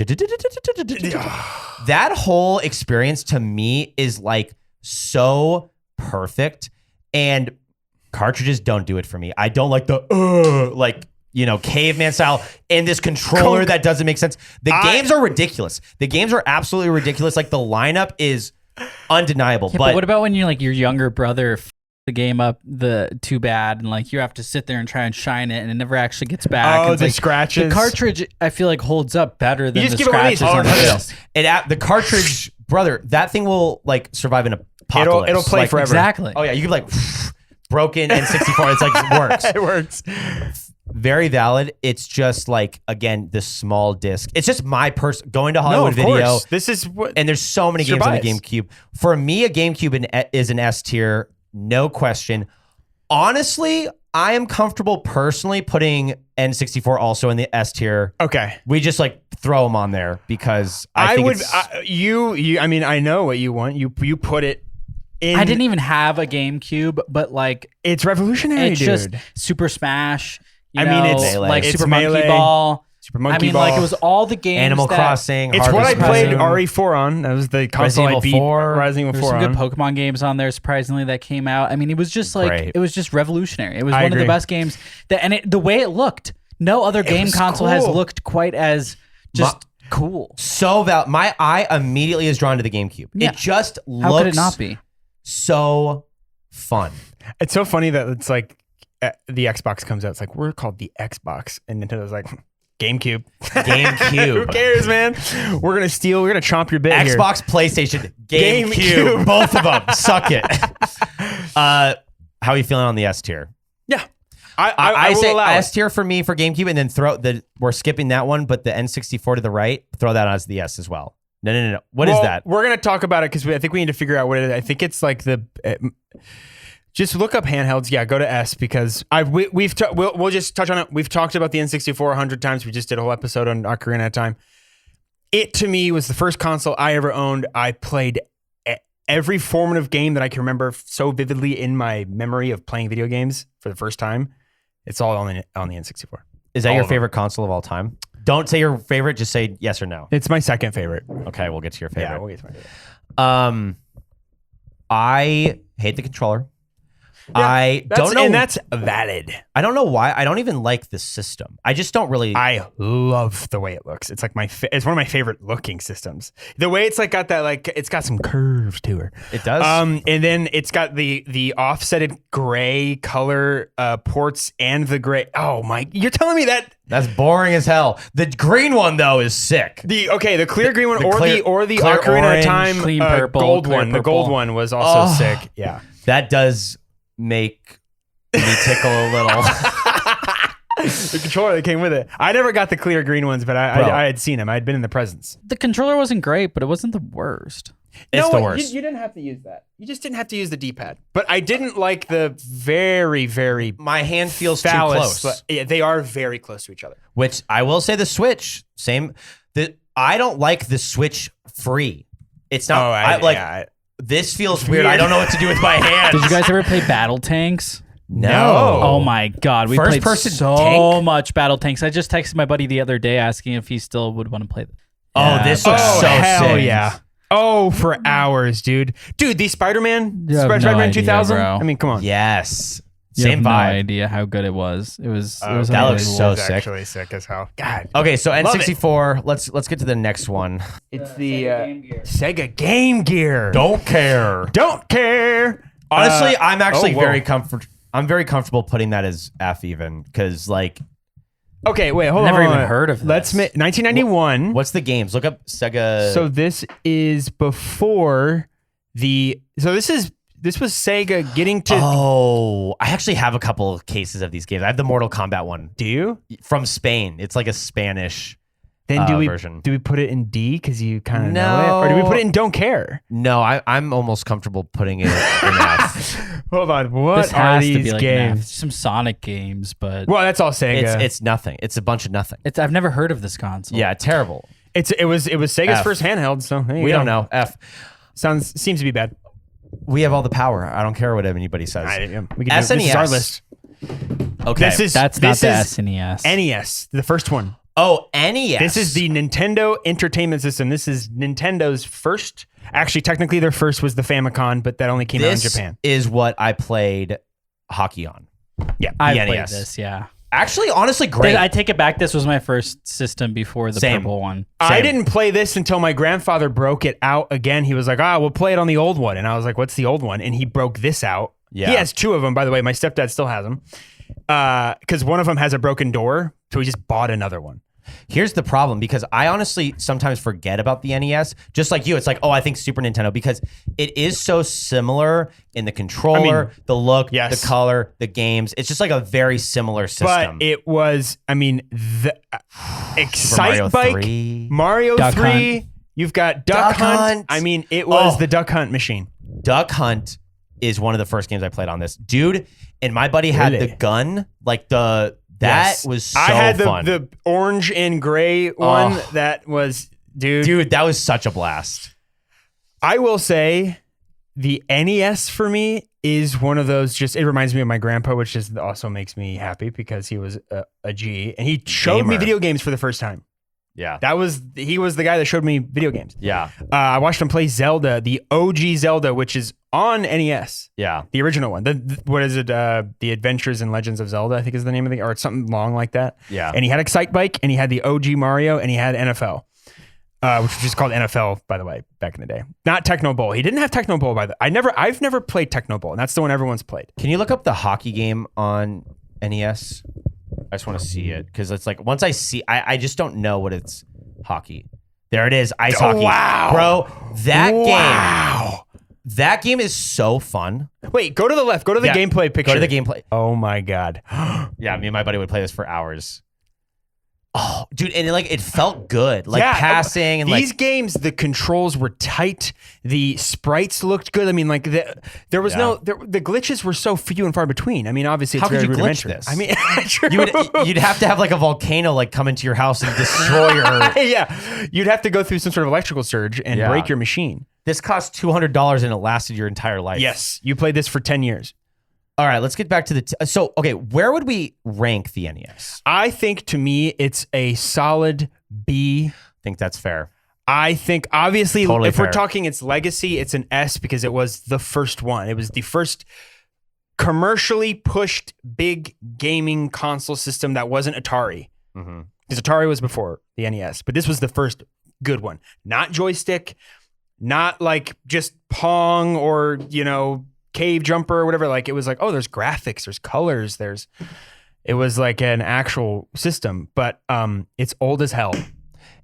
B: that whole experience to me is like so perfect. And cartridges don't do it for me. I don't like the caveman style and this controller that doesn't make sense. The games are ridiculous. The games are absolutely ridiculous. Like the lineup is undeniable.
D: Yeah, but what about when your younger brother the game up too bad and like you have to sit there and try and shine it and it never actually gets back.
C: Oh,
D: It's
C: the
D: like,
C: scratches.
D: The cartridge I feel like holds up better than
C: just
D: the
C: give it one of these.
D: scratches on the disc.
B: the cartridge, brother, that thing will like survive an apocalypse.
C: It'll play
B: like,
C: forever.
D: Exactly.
B: Oh yeah, you can like broken N64. It's like it works.
C: It works.
B: Very valid. It's just like, again, this small disc. It's just my going to Hollywood
C: of
B: Video.
C: course. This is what.
B: And there's so many
C: It's your
B: games on the
C: bias.
B: GameCube. For me, a GameCube is an S tier, no question. Honestly, I am comfortable personally putting N64 also in the S tier.
C: Okay.
B: We just like throw them on there because I think
C: would.
B: it's,
C: You. I mean, I know what you want. You put it in.
D: I didn't even have a GameCube, but like
C: It's revolutionary,
D: it's
C: dude.
D: just Super Smash.
C: I mean, it's
B: Melee.
D: like
C: it's
D: Super
C: Melee,
D: Monkey Ball.
C: Super Monkey
D: I mean,
C: Ball.
D: like it was all the games.
B: Animal
D: that,
B: Crossing.
C: It's what I
B: Harvest
C: played
B: Moon.
C: RE4 on. That was the console I
B: Evil
C: beat.
B: 4.
C: Resident Evil
D: There's
C: 4
D: some
C: on.
D: good Pokemon games on there, surprisingly, that came out. I mean, it was just like
B: Great.
D: it was just revolutionary. It was
C: I
D: one of
C: agree.
D: the best games. The way it looked, no other game
C: was
D: console has
C: cool.
D: looked quite as just cool.
B: So my eye immediately is drawn to the GameCube.
D: Yeah.
B: It just
D: How could it
B: looks
D: not be?
B: so fun.
C: It's so funny that it's like the Xbox comes out. It's like, we're called the Xbox. And Nintendo's like, GameCube.
B: GameCube.
C: Who cares, man? We're going to steal. We're going to chomp your bit here.
B: Xbox, PlayStation, GameCube,
C: GameCube.
B: both of them. Suck it. How are you feeling on the S tier?
C: Yeah. I will
B: say
C: allow
B: S
C: it.
B: tier for me for GameCube, and then we're skipping that one, but the N64 to the right, throw that as the S as well. No. What is that?
C: We're going to talk about it because I think we need to figure out what it is. I think it's like just look up handhelds. Yeah, go to S because we'll just touch on it. We've talked about the N64 100 times. We just did a whole episode on Ocarina of Time. It to me was the first console I ever owned. I played every formative game that I can remember so vividly in my memory of playing video games for the first time. It's all on the N64.
B: Is that
C: all
B: your
C: of them.
B: favorite console of all time? Don't say your favorite. Just say yes or no.
C: It's my second favorite.
B: Okay, we'll get to your favorite.
C: Yeah, we'll get to my favorite.
B: I hate the controller.
C: Yeah,
B: I don't know.
C: And that's valid.
B: I don't know why. I don't even like the system. I just don't really.
C: I love the way it looks. It's like it's one of my favorite looking systems. The way it's like got that it's got some curves to her.
B: It does.
C: And then it's got the offsetted gray color ports and the gray. Oh my! You're telling me that
B: That's boring as hell. The green one though is sick.
C: the clear green one
B: The
C: or
B: clear-
C: the
B: clear
C: Ocarina
B: orange,
C: of Time
D: clean purple,
C: gold
D: clear
C: one. The
D: purple.
C: gold one was also
B: Oh.
C: sick. Yeah.
B: That does make me tickle a little.
C: The controller that came with it. I never got the clear green ones, but I had seen them. I had been in the presence.
D: The controller wasn't great, but it wasn't the worst.
B: It's the worst.
C: You didn't have to use that. You just didn't have to use the D-pad. But I didn't like the very, very
B: My hand feels
C: phallus.
B: too close.
C: Yeah, they are very close to each other.
B: Which I will say the Switch, same. I don't like the Switch free. It's not. This feels weird. I don't know what to do with my hands.
D: Did you guys ever play Battle Tanks?
B: No.
D: Oh my god, we
B: First
D: played
B: person
D: so
B: tank?
D: much Battle Tanks. I just texted my buddy the other day asking if he still would want to play.
B: Oh, this looks so
C: hell
B: sick.
C: yeah. Oh, for hours, dude. Dude, the Spider-Man,
D: You have no
C: Spider-Man
D: idea,
C: 2000.
D: bro.
C: I mean, come on.
B: Yes.
D: You
B: Same
D: have no
B: vibe.
D: idea how good it was. It was. It was
B: that looks
D: unbelievable.
B: so
C: It's
B: sick.
C: actually sick as hell. God.
B: Okay, so
C: Love it.
B: N64. Let's get to the next one.
C: It's the Sega Game Gear.
B: Don't care.
C: Don't care.
B: Honestly, I'm actually
C: whoa.
B: I'm very comfortable putting that as F even because like
C: Okay, wait, hold on.
D: Never
C: hold
D: even
C: on.
D: heard of this.
C: Let's 1991.
B: what's the games? Look up Sega.
C: So this is before this was Sega getting to.
B: Oh, I actually have a couple of cases of these games. I have the Mortal Kombat one
C: Do you?
B: from Spain. It's like a Spanish.
C: Then do
B: version.
C: we put it in D because you kind of know
B: No.
C: it, or do we put it in Don't Care?
B: No, I'm almost comfortable putting it in F.
C: Hold on, what
D: This
C: are
D: has to
C: these
D: be like
C: games?
D: some Sonic games, but
C: Well, that's all Sega.
B: It's nothing. It's a bunch of nothing.
D: I've never heard of this console.
B: Yeah, terrible.
C: It was Sega's
B: F.
C: first handheld, so there you
B: We
C: go.
B: don't know. F.
C: Seems to be bad.
B: We have all the power. I don't care what anybody says.
C: We can do, this is our
B: SNES.
C: list.
B: Okay.
C: This is
D: That's not
C: this
D: the
C: is
D: SNES.
C: NES, the first one.
B: Oh, NES.
C: This is the Nintendo Entertainment System. This is Nintendo's first. Actually, technically, their first was the Famicom, but that only came out in Japan.
B: Is what I played hockey on.
C: Yeah,
D: I
B: the
D: played
B: NES.
D: this. Yeah.
B: Actually, honestly, great.
D: I take it back. This was my first system before the
B: Same.
D: purple one.
C: I
B: Same.
C: didn't play this until my grandfather broke it out again. He was like, we'll play it on the old one. And I was like, what's the old one? And he broke this out.
B: Yeah.
C: He has two of them, by the way. My stepdad still has them. Because one of them has a broken door. So he just bought another one.
B: Here's the problem because I honestly sometimes forget about the NES. Just like you, it's like, oh, I think Super Nintendo because it is so similar in the controller, the look,
C: yes.
B: the color, the games. It's just like a very similar system.
C: But it was, the
B: Mario
C: Excite Bike,
B: 3.
C: Mario
D: Duck
C: 3.
D: Hunt.
C: You've got Duck Hunt.
B: Hunt.
C: It was
B: Oh.
C: the Duck Hunt machine.
B: Duck Hunt is one of the first games I played on this. Dude, and my buddy had
C: Really?
B: the gun, like that
C: Yes.
B: was so
C: I had
B: fun.
C: the orange and gray one.
B: Oh.
C: That was,
B: Dude, that was such a blast.
C: I will say the NES for me is one of those it reminds me of my grandpa, which also makes me happy because he was a G and he showed me
B: Gamer.
C: video games for the first time.
B: Yeah.
C: He was the guy that showed me video games.
B: Yeah.
C: I watched him play Zelda, the OG Zelda, which is on NES.
B: Yeah.
C: The original one. What is it? The Adventures and Legends of Zelda, I think is the name of or it's something long like that.
B: Yeah.
C: And he had Excite Bike, and he had the OG Mario, and he had NFL, which was just called NFL, by the way, back in the day. Not Techno Bowl. He didn't have Techno Bowl I've never played Techno Bowl, and that's the one everyone's played.
B: Can you look up the hockey game on NES? I just want to see it because it's like once I see, I just don't know what it's hockey. There it is, ice hockey.
C: Wow.
B: Bro,
C: Wow.
B: that game is so fun.
C: Wait, go to the left. Go to the
B: Yeah,
C: gameplay picture.
B: Go to the gameplay.
C: Oh my God.
B: Yeah, me and my buddy would play this for hours. Oh, dude, and it felt good. Like
C: Yeah,
B: passing and
C: these games, the controls were tight. The sprites looked good. I mean, like there was the glitches were so few and far between. I mean, obviously it's
B: How could
C: very
B: you glitch
C: rudimentary.
B: this?
C: I mean, true.
B: you'd have to have like a volcano like come into your house and destroy your.
C: Yeah, you'd have to go through some sort of electrical surge and
B: Yeah.
C: break your machine.
B: This cost $200 and it lasted your entire life.
C: Yes, you played this for 10 years.
B: All right, let's get back to so okay, where would we rank the NES?
C: I think to me it's a solid B.
B: I think that's fair.
C: I think obviously
B: Totally
C: if
B: fair.
C: we're talking its legacy, it's an S because it was the first one. It was the first commercially pushed big gaming console system that wasn't Atari.
B: Mm-hmm.
C: Because Atari was before the NES, but this was the first good one. Not joystick, not like just Pong or, Cave Jumper or whatever. Like it was like, oh, there's graphics, there's colors, it was like an actual system, but it's old as hell.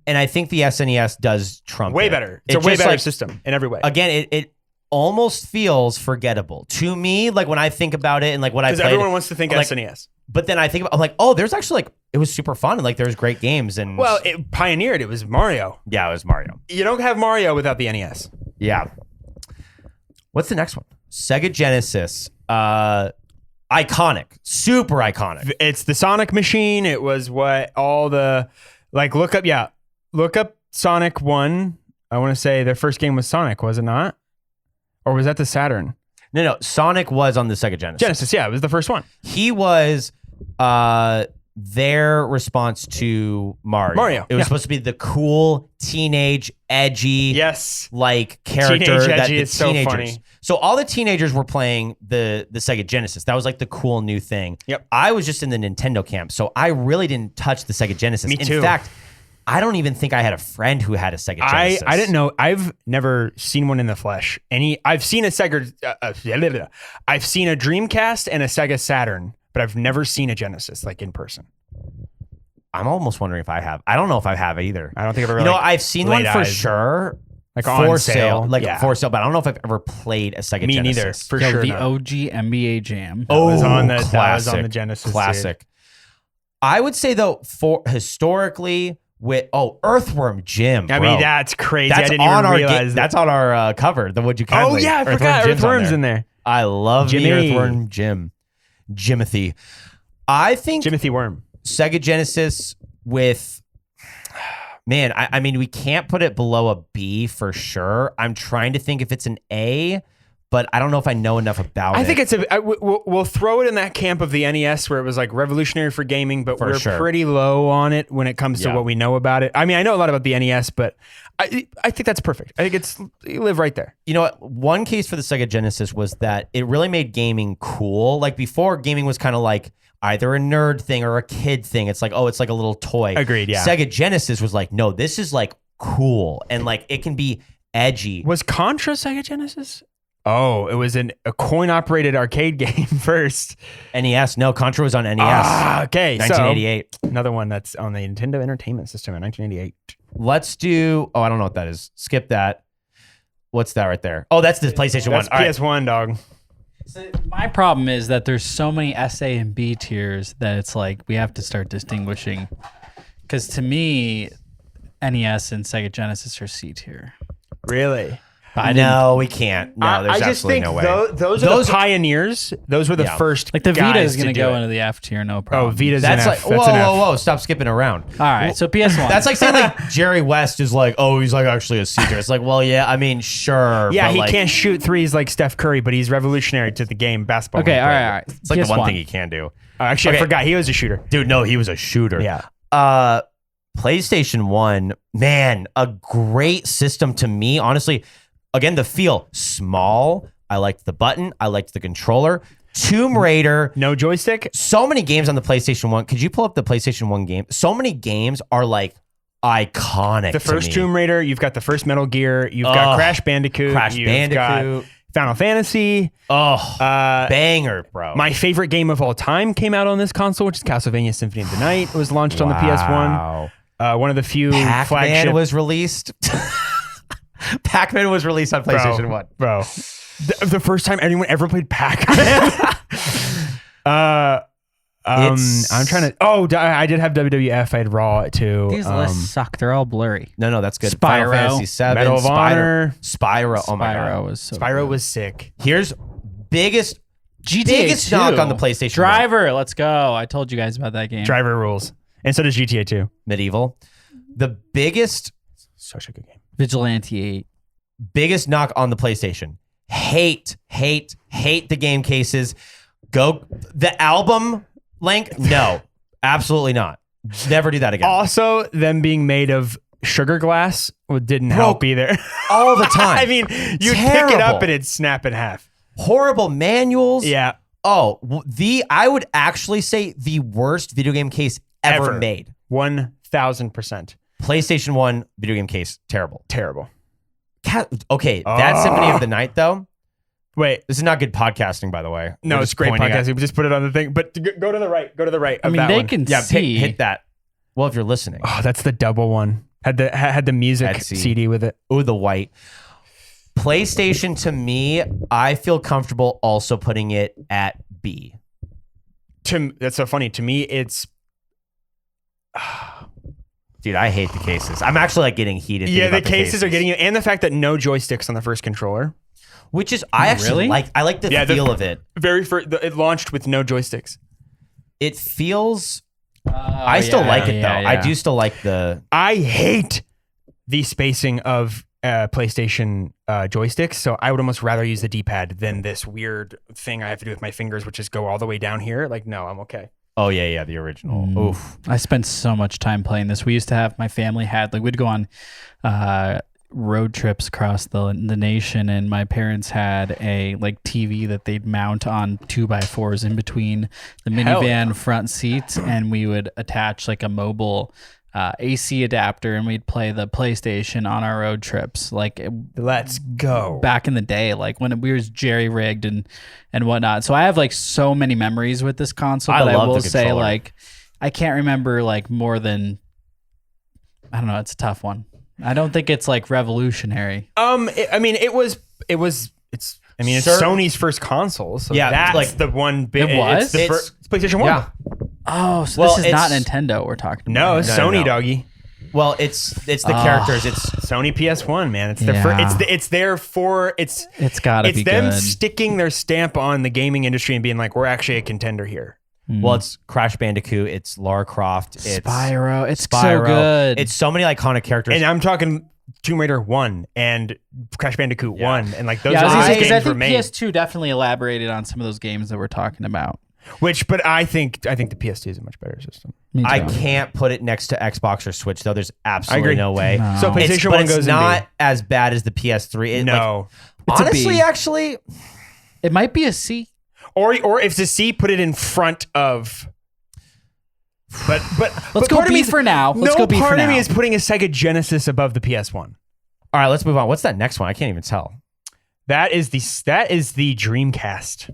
B: And I think the SNES does trump
C: Way
B: it.
C: better. It's a way
B: just,
C: better
B: like,
C: system in every way.
B: Again, it almost feels forgettable to me. Like when I think about it and like what I
C: Because
B: played,
C: everyone wants to think
B: like,
C: SNES.
B: but then I think about, I'm like, oh, there's actually like it was super fun and like there's great games and
C: Well, it pioneered. It was Mario.
B: yeah, it was Mario.
C: You don't have Mario without the NES.
B: Yeah. What's the next one? Sega Genesis. Iconic, super iconic.
C: It's the Sonic machine. It was what all the look up Sonic 1. I want to say their first game was Sonic, was it not? Or was that the Saturn?
B: No, Sonic was on the Sega Genesis.
C: Genesis, yeah, it was the first one.
B: He was their response to Mario. It was supposed to be the cool, teenage, edgy, like character
C: Teenage
B: that
C: edgy
B: the
C: is so
B: teenagers.
C: funny.
B: So all the teenagers were playing the Sega Genesis. That was like the cool new thing.
C: Yep.
B: I was just in the Nintendo camp, so I really didn't touch the Sega Genesis.
C: Me too.
B: In fact, I don't even think I had a friend who had a Sega Genesis.
C: I didn't know. I've never seen one in the flesh. I've seen a Sega. I've seen a Dreamcast and a Sega Saturn, but I've never seen a Genesis like in person.
B: I'm almost wondering if I have. I don't know if I have either.
C: I don't think I've ever.
B: You know, I've seen one for sure.
C: Like
B: for
C: on
B: sale,
C: sale.
B: for sale, but I don't know if I've ever played a Sega
C: Me
B: Genesis.
C: neither. For
D: Yo,
C: sure.
D: the
C: not.
D: OG NBA Jam.
C: That was on the
B: classic,
C: that was on the Genesis.
B: classic. I would say though, for historically, with Earthworm Jim.
C: I
B: bro.
C: mean, that's crazy.
B: That's
C: I didn't
B: on
C: even
B: our
C: realize that.
B: that's on our cover. The Would You Kindly.
C: Oh yeah, I
B: Earthworm
C: forgot
B: Jim's on
C: Earthworm's in there.
B: I love the
C: Jimmy.
B: Earthworm Jim. Jimothy. I think
C: Jimothy Worm.
B: Sega Genesis with, man, I mean, we can't put it below a B for sure. I'm trying to think if it's an A, but I don't know if I know enough about it.
C: I think it's we'll throw it in that camp of the NES where it was like revolutionary for gaming, but we're
B: sure.
C: pretty low on it when it comes to
B: Yeah.
C: what we know about it. I mean, I know a lot about the NES, but I think that's perfect. I think you live right there.
B: You know what? One case for the Sega Genesis was that it really made gaming cool. Like before, gaming was kind of like either a nerd thing or a kid thing. It's like, oh, it's like a little toy.
C: Agreed, yeah.
B: Sega Genesis was like, no, this is like cool. And like it can be edgy.
C: Was Contra Sega Genesis? Oh, it was a coin-operated arcade game first.
B: NES. No, Contra was on NES.
C: Ah, okay.
B: 1988.
C: So, another one that's on the Nintendo Entertainment System in 1988.
B: Let's do, I don't know what that is. Skip that. What's that right there? Oh, that's the PlayStation 1.
C: That's
B: All right.
C: PS1, dog.
D: So my problem is that there's so many SA and B tiers that it's like we have to start distinguishing. Because to me, NES and Sega Genesis are C tier.
C: Really?
B: No, we can't. No, there's
C: I just
B: absolutely
C: think
B: no way.
C: those are the pioneers. Those were the
B: Yeah.
C: first.
D: Like the Vita
C: guys
D: is going to
C: do
D: go
C: it.
D: into the F tier, no
C: Oh,
D: problem.
C: Vita's
B: That's
C: an
B: like,
C: F.
B: whoa,
C: That's an F.
B: whoa, stop skipping around.
D: All right, so PS1.
B: That's like saying like Jerry West is like, oh, he's like actually a C tier. It's like, well, yeah, I mean, sure.
C: Yeah,
B: but
C: he
B: like,
C: can't shoot threes like Steph Curry, but he's revolutionary to the game basketball.
D: Okay,
C: when he
D: all
C: played
D: right, all
C: it.
D: right.
B: It's like the one
D: PS1.
B: thing he can do.
C: Actually,
B: Okay.
C: I forgot he was a shooter.
B: Dude, no, he was a shooter.
C: Yeah.
B: PlayStation 1, man, a great system to me. Honestly, again, the feel small. I liked the button. I liked the controller. Tomb Raider.
C: No joystick.
B: So many games on the PlayStation 1. Could you pull up the PlayStation 1 game? So many games are like iconic.
C: The first
B: to me.
C: Tomb Raider. You've got the first Metal Gear. You've got Crash Bandicoot.
B: Crash
C: you've
B: Bandicoot.
C: got Final Fantasy.
B: Oh, banger, bro.
C: My favorite game of all time came out on this console, which is Castlevania Symphony of the Night. It was launched on the PS1. One of the few
B: Pac-Man
C: flagship.
B: was released. Pac-Man was released on PlayStation 1.
C: Bro. The first time anyone ever played Pac-Man. I'm trying to. Oh, I did have WWF. I had Raw too.
D: These lists suck. They're all blurry.
B: No, that's good.
D: Spyro.
B: Final Fantasy 7,
C: Medal of Honor.
B: Spyro. Oh my
D: Spyro
B: god.
D: was so
C: Spyro
D: good.
C: was sick.
B: Here's biggest
D: GTA
B: biggest
D: 2.
B: knock on the PlayStation 1.
D: Driver, let's go. I told you guys about that game.
C: Driver rules, and so does GTA 2.
B: Medieval. The biggest
C: Such a good game.
D: Vigilante 8.
B: knock on the PlayStation. Hate the game cases. Go the album link? No. Absolutely not. Never do that again.
C: Also, them being made of sugar glass didn't help either.
B: All the time.
C: I mean, you'd pick it
B: Terrible.
C: up and it'd snap in half.
B: Horrible manuals.
C: Yeah.
B: Oh, I would actually say the worst video game case ever made.
C: 1,000%.
B: PlayStation 1 video game case, terrible.
C: Terrible.
B: Okay, that Symphony of the Night though.
C: Wait.
B: This is not good podcasting, by the way.
C: No,
B: We're
C: it's
B: just
C: great
B: pointing
C: podcasting.
B: at-
C: We just put it on the thing. But go to the right. Go to the right.
D: I
C: of
D: mean,
C: that
D: they
C: one.
D: can
B: Yeah,
D: see.
B: hit that. Well, if you're listening.
C: Oh, that's the double one. Had the music
B: Etsy.
C: CD with it.
B: Ooh, the white. PlayStation to me, I feel comfortable also putting it at B.
C: That's so funny. To me, it's
B: Dude, I hate the cases. I'm actually like getting heated.
C: yeah.
B: thinking
C: The
B: about
C: cases are getting you, and the fact that no joysticks on the first controller.
B: which is I actually
D: Really?
B: like. I like the
C: Yeah,
B: feel of it.
C: Very first, it launched with no joysticks.
B: It feels. I still like it though. I do still like the.
C: I hate the spacing of PlayStation joysticks, so I would almost rather use the D-pad than this weird thing I have to do with my fingers, which is go all the way down here. Like, no, I'm okay.
B: Oh yeah, the original. Oof.
D: I spent so much time playing this. We used to have, my family had, like, we'd go on road trips across the nation, and my parents had a like TV that they'd mount on 2x4s in between the minivan front seats, and we would attach like a mobile AC adapter, and we'd play the PlayStation on our road trips. Like,
C: let's go.
D: Back in the day, like when we was jerry rigged and whatnot. So I have like so many memories with this console, but I will say, like, I can't remember like more than, I don't know. It's a tough one. I don't think it's like revolutionary.
C: It's Sony's first console. So
B: Yeah,
C: that's
B: like
C: the one bit.
D: It was?
C: It's PlayStation 1.
B: Yeah.
D: Oh, so
B: Well,
D: this is not
B: it's-
D: Nintendo we're talking about.
C: No, it's Sony,
B: no.
C: doggy.
B: Well, it's the characters. It's
C: Sony PS1, man. It's
D: Yeah.
C: it's
D: gotta be
C: them
D: good.
C: sticking their stamp on the gaming industry and being like, we're actually a contender here.
B: well, it's Crash Bandicoot. It's Lara Croft. It's
D: Spyro. It's so
B: Spyro.
D: good.
B: It's so many iconic characters.
C: And I'm talking Tomb Raider 1 and Crash Bandicoot 1, and like those
D: yeah, I was
C: are
D: gonna say,
C: these
D: 'cause I
C: games were
D: think
C: made.
D: PS2 definitely elaborated on some of those games that we're talking about.
C: But I think the PS2 is a much better system.
D: Me too.
B: I can't put it next to Xbox or Switch though. There's absolutely
C: agree.
B: no way.
D: No.
C: So PlayStation 1
B: it's
C: goes
B: not
C: in
B: as bad as the PS3.
C: B. No.
D: It's a
B: honestly,
D: B.
B: actually,
D: It might be a C.
C: Or if it's a C, put it in front of. But
D: Let's go B for now. Let's go B for
C: part of
D: now.
C: me is putting a Sega Genesis above the PS1.
B: all right. Let's move on. What's that next one? I can't even tell,
C: That is the Dreamcast.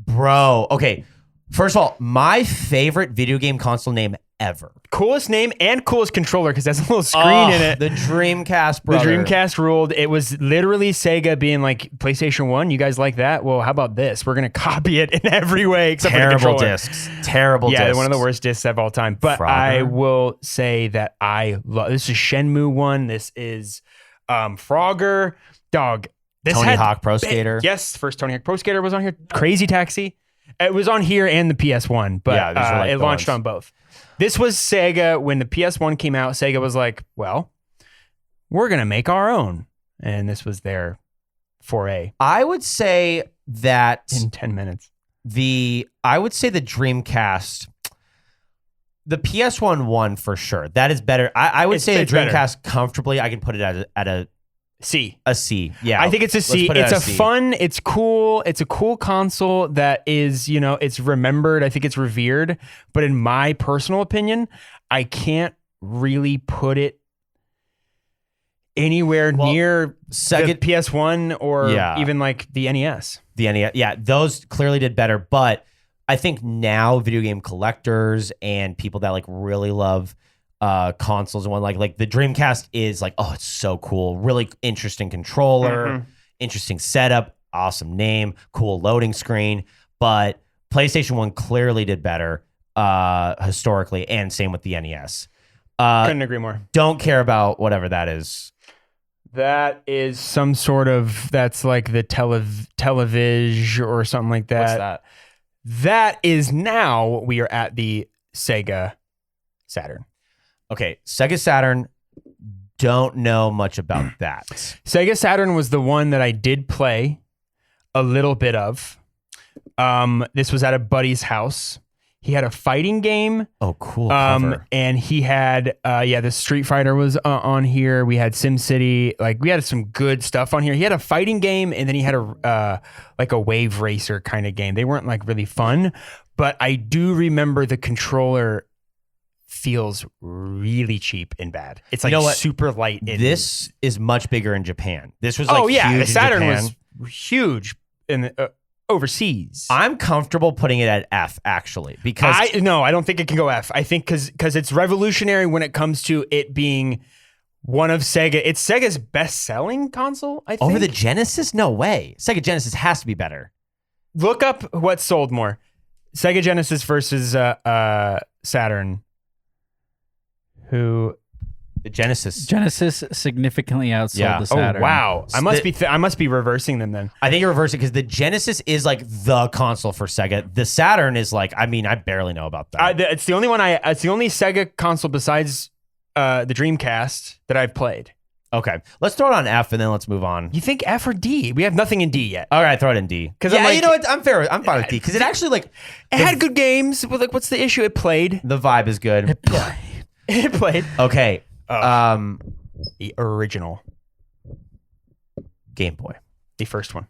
B: bro. Okay, first of all, my favorite video game console name ever.
C: Coolest name and coolest controller because there's a little screen in it.
B: The Dreamcast,
C: The
B: brother.
C: Dreamcast ruled. It was literally Sega being like, PlayStation 1, you guys like that? Well, how about this? We're going to copy it in every way except for the
B: Terrible
C: controller.
B: discs. Terrible
C: Yeah,
B: discs.
C: one of the worst discs of all time. But
B: Frogger.
C: I will say that I love this is Shenmue 1. This is Frogger. Dog. This
B: Tony
C: had
B: Hawk Pro Skater.
C: Yes, first Tony Hawk Pro Skater was on here. Crazy Taxi. It was on here and the PS1, but
B: Yeah, these are like
C: it
B: the
C: launched
B: ones.
C: on both. This was Sega. When the PS1 came out, Sega was like, well, we're going to make our own. And this was their foray
B: I would say that
C: in 10 minutes.
B: the Dreamcast, the PS1 won for sure. That is better. I would say
C: it's
B: the
C: better.
B: Dreamcast comfortably. I can put it at a
C: C.
B: C. Yeah,
C: I think it's a
B: let's
C: C.
B: put it
C: It's
B: at
C: a
B: C.
C: fun, it's cool. It's a cool console that is, it's remembered. I think it's revered. But in my personal opinion, I can't really put it anywhere near the
B: Sega
C: PS1 or
B: Yeah.
C: even like the NES.
B: the NES. Yeah, those clearly did better. But I think now video game collectors and people that like really love consoles and one like the Dreamcast is like, oh, it's so cool. Really interesting controller, interesting setup, awesome name, cool loading screen. But PlayStation 1 clearly did better historically, and same with the NES.
C: Couldn't agree more.
B: Don't care about whatever that is.
C: That is some sort of, that's like the television or something like that.
B: What's that?
C: That is now we are at the Sega Saturn.
B: Okay, Sega Saturn. Don't know much about that.
C: Sega Saturn was the one that I did play a little bit of. This was at a buddy's house. He had a fighting game.
B: Oh, cool. Cover.
C: And he had, the Street Fighter was on here. We had SimCity. Like, we had some good stuff on here. He had a fighting game, and then he had a wave racer kind of game. They weren't like really fun, but I do remember the controller feels really cheap and bad. It's like
B: You know what?
C: super light.
B: This is much bigger in Japan. This was like
C: the
B: huge in
C: Saturn
B: Japan.
C: was huge in overseas.
B: I'm comfortable putting it at F actually because
C: I don't think it can go F. I think because it's revolutionary when it comes to it being one of Sega. It's Sega's best-selling console, I think.
B: over the Genesis, no way. Sega Genesis has to be better.
C: Look up what sold more. Sega Genesis versus Saturn. Who?
B: The Genesis.
D: Genesis significantly outsold
B: Yeah.
D: the Saturn.
C: Oh wow! I must be reversing them then.
B: I think you're reversing because the Genesis is like the console for Sega. The Saturn is like, I mean, I barely know about that.
C: It's the only one. It's the only Sega console besides the Dreamcast that I've played.
B: Okay, let's throw it on F and then let's move on.
C: You think F or D? We have nothing in D yet.
B: All right, throw it in D. Because
C: I'm like-
B: you know what? I'm fine with D because it actually
C: It had good games. But like, what's the issue? It played.
B: the vibe is good.
C: It played.
B: Okay,
C: The original,
B: Game Boy.
C: the first one.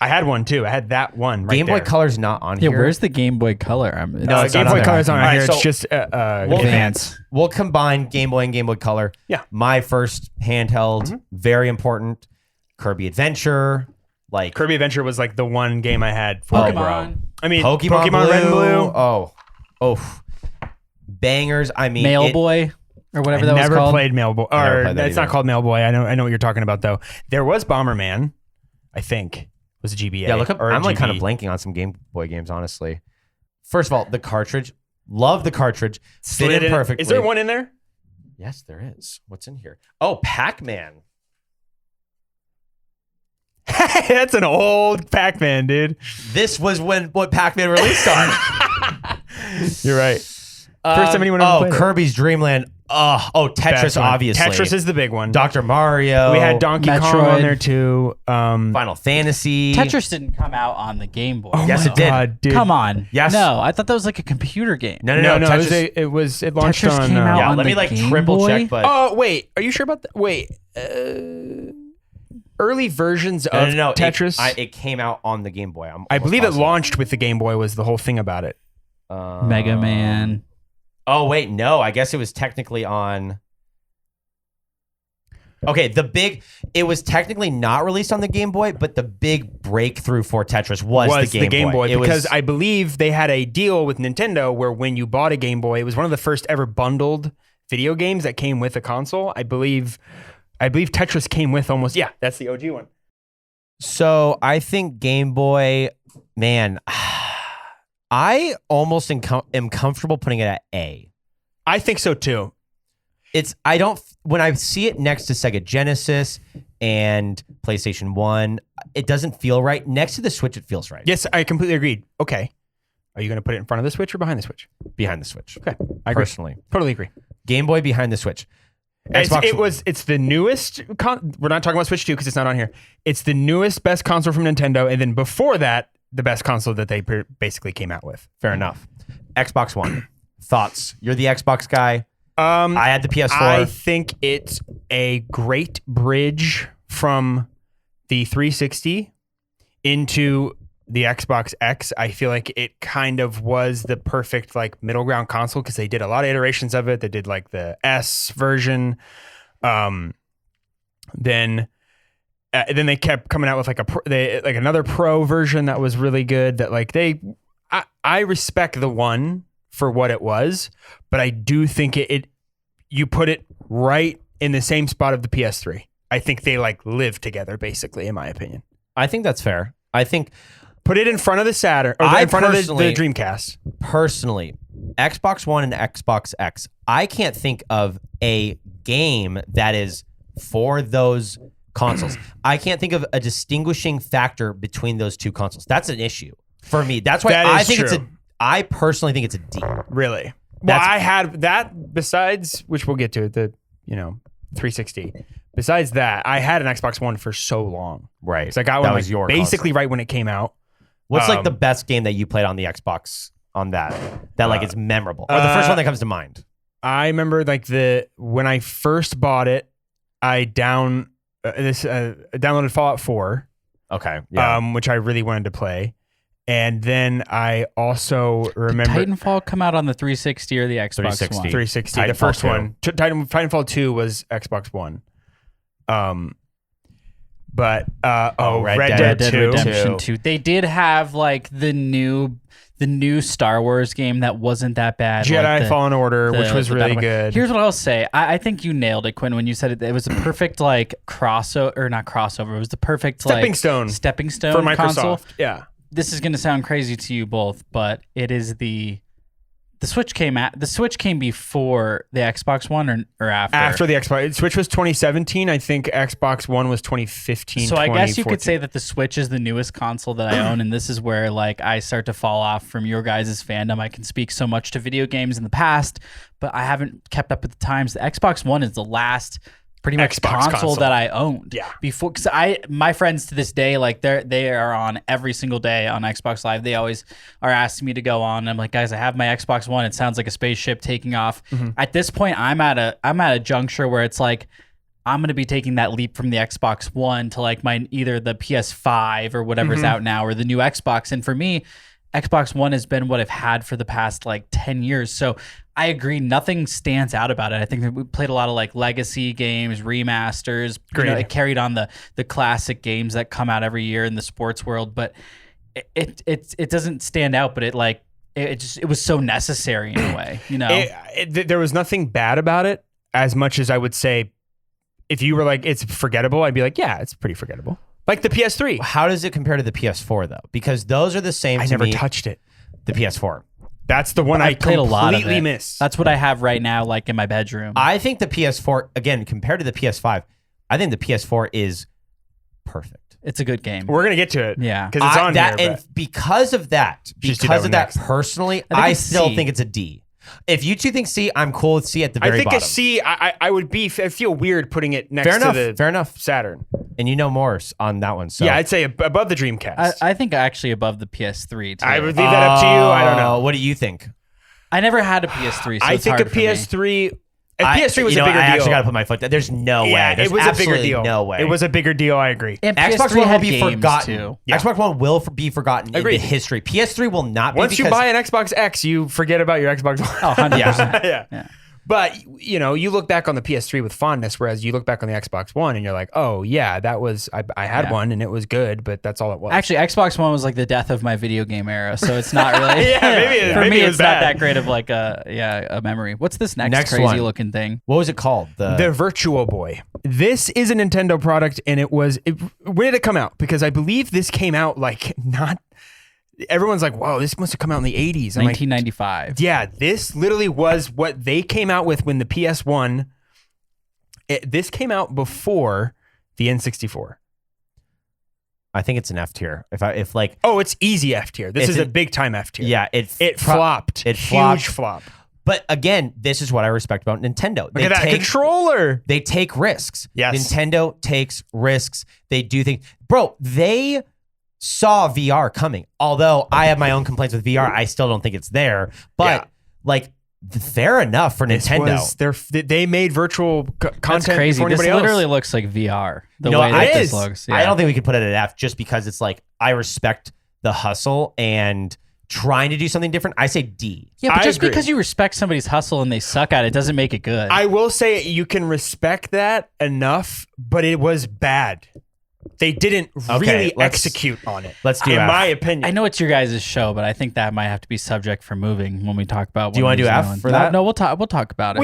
C: I had one too. I had that one. Right
B: Game Boy
C: there.
B: Color's not on
D: Yeah,
B: here.
D: where's the Game Boy Color?
B: No, it's
C: Game
B: not
C: Boy
B: on
C: Color's
B: there.
C: on
B: All right,
C: here.
B: so
C: It's just
B: we'll-
C: Advance.
B: We'll combine Game Boy and Game Boy Color.
C: Yeah.
B: My first handheld, very important. Kirby Adventure, like
C: Kirby Adventure was like the one game I had for
D: Pokemon.
C: I mean,
B: Pokemon
C: Red and Blue.
B: Oh, bangers. I mean,
D: Mail
B: it-
D: Boy or whatever
C: I
D: that was
C: never
D: called.
C: played Mail Boy.
B: never
C: Or
B: played that
C: it's not
B: either.
C: called Mail Boy. I know what you're talking about though. There was Bomberman, I think, was a GBA.
B: Yeah, look up.
C: or a
B: I'm like kind of
C: GB.
B: blanking on some Game Boy games, honestly. First of all, the cartridge. Love the cartridge. Fit
C: Slid
B: in
C: in-
B: perfectly.
C: Is there one in there?
B: Yes, there is. What's in here? Oh, Pac-Man.
C: That's an old Pac-Man, dude.
B: This was what Pac-Man released on.
C: You're right. First time anyone ever played it.
B: Kirby's Dream Land. Oh, Tetris,
C: Best one.
B: obviously.
C: Tetris is the big one.
B: Dr. Mario.
C: We had Donkey Kong
D: Metroid.
C: on there too.
B: Final Fantasy.
D: Tetris didn't come out on the Game Boy.
C: Oh
B: Yes,
C: my
B: it did.
C: God, dude.
D: Come on.
B: Yes.
D: No, I thought that was like a computer game.
B: No.
C: No,
B: Tetris,
C: it launched
D: Tetris
C: on.
D: came out
B: yeah,
D: on
B: let me
D: the
B: like
D: Game
B: triple
D: Boy?
B: check, but
C: Oh wait, are you sure about that? Wait, early versions of
B: no.
C: Tetris.
B: It came out on the Game Boy. I'm
C: I
B: almost
C: believe it
B: positive.
C: launched with the Game Boy. Was the whole thing about it?
D: Mega Man.
B: Oh wait, no. I guess it was technically on. Okay, it was technically not released on the Game Boy, but the big breakthrough for Tetris was the Game Boy. It
C: because
B: was,
C: I believe they had a deal with Nintendo where when you bought a Game Boy, it was one of the first ever bundled video games that came with a console. I believe Tetris came with almost. Yeah, that's the OG one.
B: so I think Game Boy, man, I almost am comfortable putting it at A.
C: I think so too.
B: When I see it next to Sega Genesis and PlayStation 1, it doesn't feel right. Next to the Switch, it feels right.
C: Yes, I completely agreed. Okay, are you going to put it in front of the Switch or behind the Switch?
B: Behind the Switch.
C: Okay, I agree.
B: Personally.
C: Totally agree.
B: Game Boy behind the Switch.
C: It's the newest. We're not talking about Switch 2 because it's not on here. It's the newest best console from Nintendo, and then before that, the best console that they basically came out with.
B: Fair enough. Xbox One. Thoughts? You're the Xbox guy. I had the PS4.
C: I think it's a great bridge from the 360 into the Xbox X. I feel like it kind of was the perfect like middle ground console because they did a lot of iterations of it. They did like the S version. Then they kept coming out with like another Pro version that was really good. That like I respect the one for what it was, but I do think you put it right in the same spot of the PS3. I think they like live together basically, in my opinion.
B: I think that's fair. I think
C: Put it in front of the Saturn or in front of the Dreamcast.
B: Personally, Xbox One and Xbox X, I can't think of a game that is for those consoles. I can't think of a distinguishing factor between those two consoles. That's an issue for me. That's why I personally think it's a D.
C: Really? Well, I had that besides, which we'll get to, the 360. Besides that, I had an Xbox One for so long.
B: Right.
C: So I got one
B: was your
C: basically
B: console.
C: right when it came out.
B: What's like the best game that you played on the Xbox on that like it's memorable? Or the first one that comes to mind?
C: I remember like when I first bought it, I downloaded Fallout 4.
B: Okay. Yeah.
C: Which I really wanted to play. And then I also remember
D: Did Titanfall come out on the 360 or the Xbox
B: 360.
D: One?
C: 360. The
B: Titanfall
C: first
B: 2.
C: one. Titanfall 2 was Xbox One. But Red Dead 2.
D: Redemption 2. They did have like the new Star Wars game that wasn't that bad.
C: Jedi
D: like
C: Fallen Order, which was really
D: Battle-
C: good.
D: Here's what I'll say. I think you nailed it, Quinn, when you said it. It was a perfect like crossover, or not crossover. It was the perfect
C: Stepping stone
D: for Microsoft.
C: Console. Yeah.
D: This is going to sound crazy to you both, but it is the The Switch came before the Xbox One or after?
C: After the Xbox. Switch was 2017. I think Xbox One was 2015.
D: So I guess you could say that the Switch is the newest console that I own, and this is where like I start to fall off from your guys' fandom. I can speak so much to video games in the past, but I haven't kept up with the times. The Xbox One is the last pretty much
C: Xbox
D: console that I owned.
C: Yeah.
D: Before, because my friends to this day, like they are on every single day on Xbox Live. They always are asking me to go on. I'm like, guys, I have my Xbox One. It sounds like a spaceship taking off. At this point, I'm at a juncture where it's like I'm gonna be taking that leap from the Xbox One to like either the PS5 or whatever's out now or the new Xbox. And for me, Xbox One has been what I've had for the past like 10 years. So I agree. Nothing stands out about it. I think that we played a lot of like legacy games, remasters. You know, it carried on the classic games that come out every year in the sports world, but it doesn't stand out, but it was so necessary in a way, you know?
C: There was nothing bad about it as much as I would say, if you were like, it's forgettable, I'd be like, yeah, it's pretty forgettable. Like the PS3.
B: How does it compare to the PS4 though? Because those are the same.
C: I never touched it.
B: The PS4.
C: That's the one I
D: played a lot of it.
C: miss.
D: That's what I have right now, like in my bedroom.
B: I think the PS4, again, compared to the PS5, I think the PS4 is perfect.
D: It's a good game.
C: We're gonna get to it.
D: Yeah.
C: Because it's on here.
B: And because of that, personally, I still think it's a D. If you two think C, I'm cool with C at the very bottom.
C: I think a C, I would be, I feel weird putting it next to the
B: Fair enough.
C: Saturn.
B: And you know more on that one. So
C: Yeah, I'd say above the Dreamcast.
D: I think actually above the PS3 too.
C: I would leave that up to you. I don't know.
B: What do you think?
D: I never had a PS3, so
C: I
D: it's
C: think a
D: hard for me.
C: PS3... If PS3 was a bigger deal.
B: I actually got to put my foot down. There's no way. There's
C: it was a bigger deal.
B: No way.
C: It was a bigger deal. I agree.
D: And
B: Xbox
D: PS3
B: One will
D: had
B: be
D: games
B: forgotten.
D: too.
B: Yeah. Xbox One will be forgotten
C: Agreed.
B: in history. PS3 will not be.
C: Once you buy an Xbox X, you forget about your Xbox One.
D: Oh, 100%.
C: Yeah. But, you know, you look back on the PS3 with fondness, whereas you look back on the Xbox One and you're like, oh, yeah, that was, I had one and it was good, but that's all it was.
D: Actually, Xbox One was like the death of my video game era, so it's not really.
C: Yeah,
D: for me,
C: it was
D: it's
C: bad.
D: not that great of like a memory. What's this next crazy
B: one.
D: looking thing?
B: What was it called?
C: The Virtual Boy. This is a Nintendo product, and when did it come out? Because I believe this came out like not. Everyone's like, "Whoa, this must have come out in the '80s." I'm
D: 1995.
C: like, yeah, this literally was what they came out with when the PS1. This came out before the N64.
B: I think it's an F tier. If like,
C: oh, it's easy F tier. This is a big time F tier.
B: Yeah,
C: it flopped.
B: It flopped.
C: Huge flop.
B: But again, this is what I respect about Nintendo.
C: Look at that controller.
B: They take risks.
C: Yes.
B: Nintendo takes risks. They do things. Bro, they saw VR coming. Although I have my own complaints with VR, I still don't think it's there. But like, fair enough for Nintendo.
C: They made virtual content.
D: That's crazy.
C: Before
D: This
C: anybody
D: literally
C: else.
D: looks like VR. The
B: No,
D: way that
B: it
D: this
B: is.
D: looks.
B: I don't think we could put it at F just because it's like I respect the hustle and trying to do something different. I say D.
D: Yeah, but just
C: agree.
D: because you respect somebody's hustle and they suck at it doesn't make it good.
C: I will say you can respect that enough, but it was bad. They didn't really execute on it.
B: Let's do
C: in
B: F.
C: my opinion.
D: I know it's your guys' show, but I think that might have to be subject for moving when we talk about.
B: Do you want to do F for that?
D: No, we'll talk about it.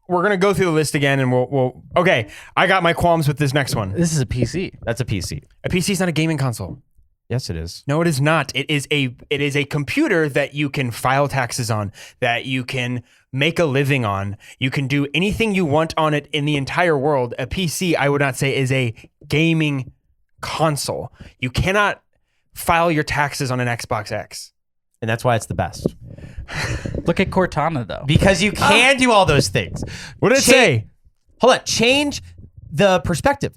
C: We're gonna go through the list again, and we'll. Okay, I got my qualms with this next one.
D: This is a PC.
B: That's a PC.
C: A PC is not a gaming console.
B: Yes, it is.
C: No, it is not. It is a computer that you can file taxes on, that you can make a living on. You can do anything you want on it in the entire world. A PC, I would not say, is a gaming console. You cannot file your taxes on an Xbox X.
B: And that's why it's the best.
D: Look at Cortana though.
B: Because you can do all those things.
C: What did it say?
B: Hold on. Change the perspective.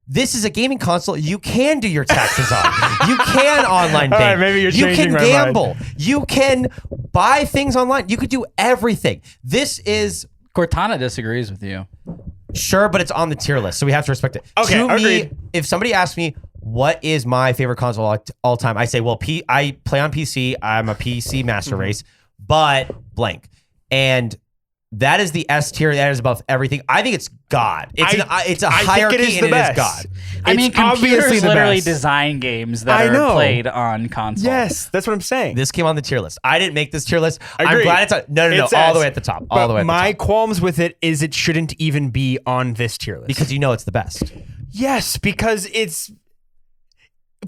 B: This is a gaming console you can do your taxes on. You can online bank.
C: All right, maybe you're changing
B: You
C: my
B: can gamble.
C: mind.
B: You can buy things online. You could do everything. This is...
D: Cortana disagrees with you.
B: Sure, but it's on the tier list, so we have to respect it.
C: Okay,
B: to
C: agreed.
B: me, if somebody asks me, what is my favorite console all time? I say, well, I play on PC. I'm a PC master race, but blank. And that is the S tier. That is above everything. I think it's God. It's a hierarchy,
C: think it is
B: and
C: the
B: it
C: best.
B: is God.
D: I mean,
C: It's obviously
D: computers
C: the
D: literally
C: best.
D: design games that
C: I
D: are
C: know.
D: played on console.
C: Yes, that's what I'm saying.
B: This came on the tier list. I didn't make this tier list. I'm
C: Agreed.
B: glad it's on. No,
C: It's
B: all the
C: S.
B: way at the top.
C: But
B: All the way at the
C: my
B: top.
C: qualms with it is it shouldn't even be on this tier list.
B: Because you know it's the best.
C: Yes, because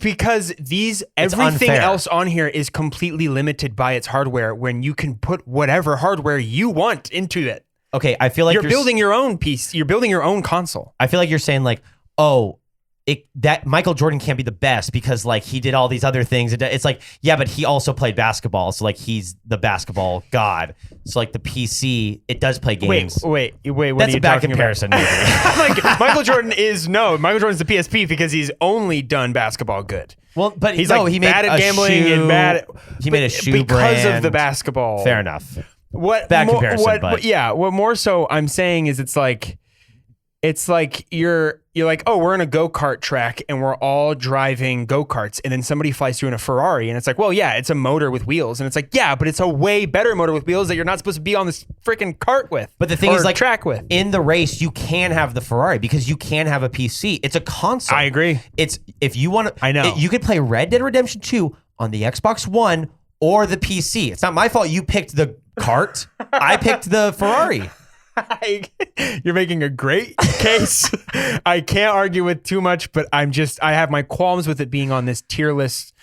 C: Because everything
B: unfair.
C: else on here is completely limited by its hardware when you can put whatever hardware you want into it.
B: Okay, I feel like
C: You're building your own piece. You're building your own console.
B: I feel like you're saying like, oh, that Michael Jordan can't be the best because like he did all these other things. It's like, yeah, but he also played basketball, so like he's the basketball god. So like the PC, it does play games.
C: Wait. What
B: That's
C: are you
B: a bad
C: talking
B: comparison.
C: About?
B: Maybe.
C: Like Michael Jordan's the PSP because he's only done basketball good.
B: Well, but
C: He's
B: no,
C: like
B: he made
C: bad at
B: a
C: gambling
B: shoe,
C: and bad.
B: He made a shoe
C: because
B: brand.
C: of the basketball.
B: Fair enough.
C: What
B: Bad comparison, but
C: what more so I'm saying is it's like you're like, oh, we're in a go-kart track and we're all driving go-karts, and then somebody flies through in a Ferrari, and it's like, well, yeah, it's a motor with wheels, and it's like, yeah, but it's a way better motor with wheels that you're not supposed to be on this freaking cart with.
B: But the thing is, like,
C: track with.
B: In the race, you can have the Ferrari because you can have a PC. It's a console.
C: I agree.
B: It's if you want to.
C: I know.
B: You could play Red Dead Redemption 2 on the Xbox One or the PC. It's not my fault you picked the cart. I picked the Ferrari.
C: You're making a great case. I can't argue with too much, but I have my qualms with it being on this tier list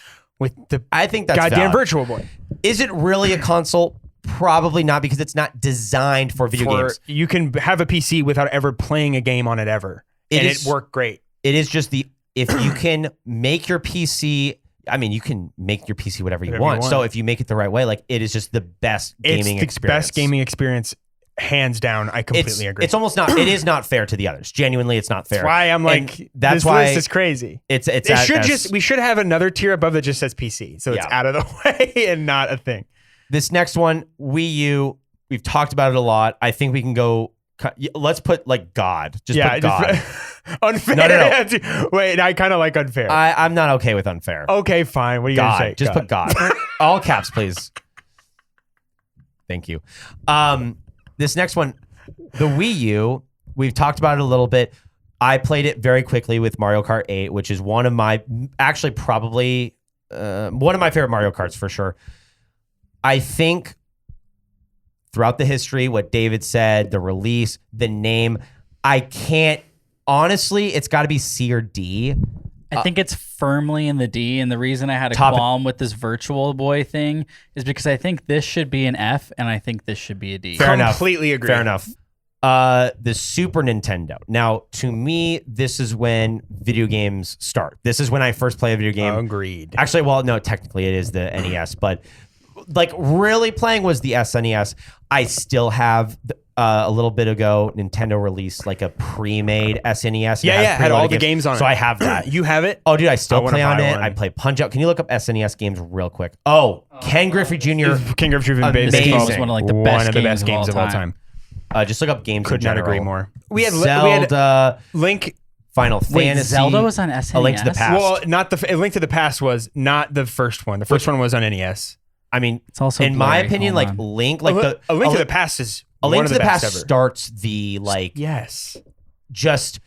C: with the
B: I think that's
C: goddamn
B: valid.
C: Virtual Boy.
B: Is it really a console? Probably not, because it's not designed for video games.
C: You can have a PC without ever playing a game on it ever, it worked great.
B: It is just if you can make your PC. I mean, you can make your PC whatever you want. So if you make it the right way, like it is just the best gaming experience.
C: It's the best gaming experience. Hands down, I completely agree.
B: It's almost not. It is not fair to the others. Genuinely, it's not fair.
C: That's why I'm like,
B: that's
C: this
B: why
C: list is crazy. We should have another tier above that just says PC, so it's out of the way and not a thing.
B: This next one, Wii U. We've talked about it a lot. I think we can go. Let's put like God. Just put God.
C: Unfair.
B: No.
C: Wait, I kind of like unfair.
B: I'm not okay with unfair.
C: Okay, fine. What are you gonna say?
B: Just put God. All caps, please. Thank you. This next one, the Wii U, we've talked about it a little bit. I played it very quickly with Mario Kart 8, which is one of my, actually probably one of my favorite Mario Karts for sure. I think throughout the history, what David said, the release, the name, I can't, honestly, it's got to be C or D.
D: I think it's firmly in the D, and the reason I had a qualm with this Virtual Boy thing is because I think this should be an F, and I think this should be a D.
B: Fair enough.
C: Completely agree.
B: Fair enough. The Super Nintendo. Now, to me, this is when video games start. This is when I first play a video game.
C: Agreed.
B: Actually, well, no, technically it is the NES, but like really playing was the SNES. I still have a little bit ago, Nintendo released like a pre-made SNES.
C: Yeah, had all the games on it.
B: So I have that.
C: You have it?
B: Oh, dude, I still play on it.
C: one.
B: I play Punch-Out. Can you look up SNES games real quick? Oh, Ken Griffey Jr.
C: King of Truth
B: Amazing.
D: was one of like the best
C: games of all time.
B: Just look up games.
C: Could
B: in
C: not
B: general.
C: agree more. We had
B: Zelda,
C: Link.
B: Final Fantasy.
D: Zelda was on SNES?
B: A Link to the Past.
C: Well, not A Link to the Past was not the first one. The first one was on NES.
B: I mean,
D: it's also
B: in my
D: blurry.
B: opinion,
D: Hold
B: like
D: on.
B: Link, like
C: A Link to the Past is
B: A Link
C: one
B: to
C: of
B: the Past
C: best ever.
B: starts the like
C: Yes.
B: Just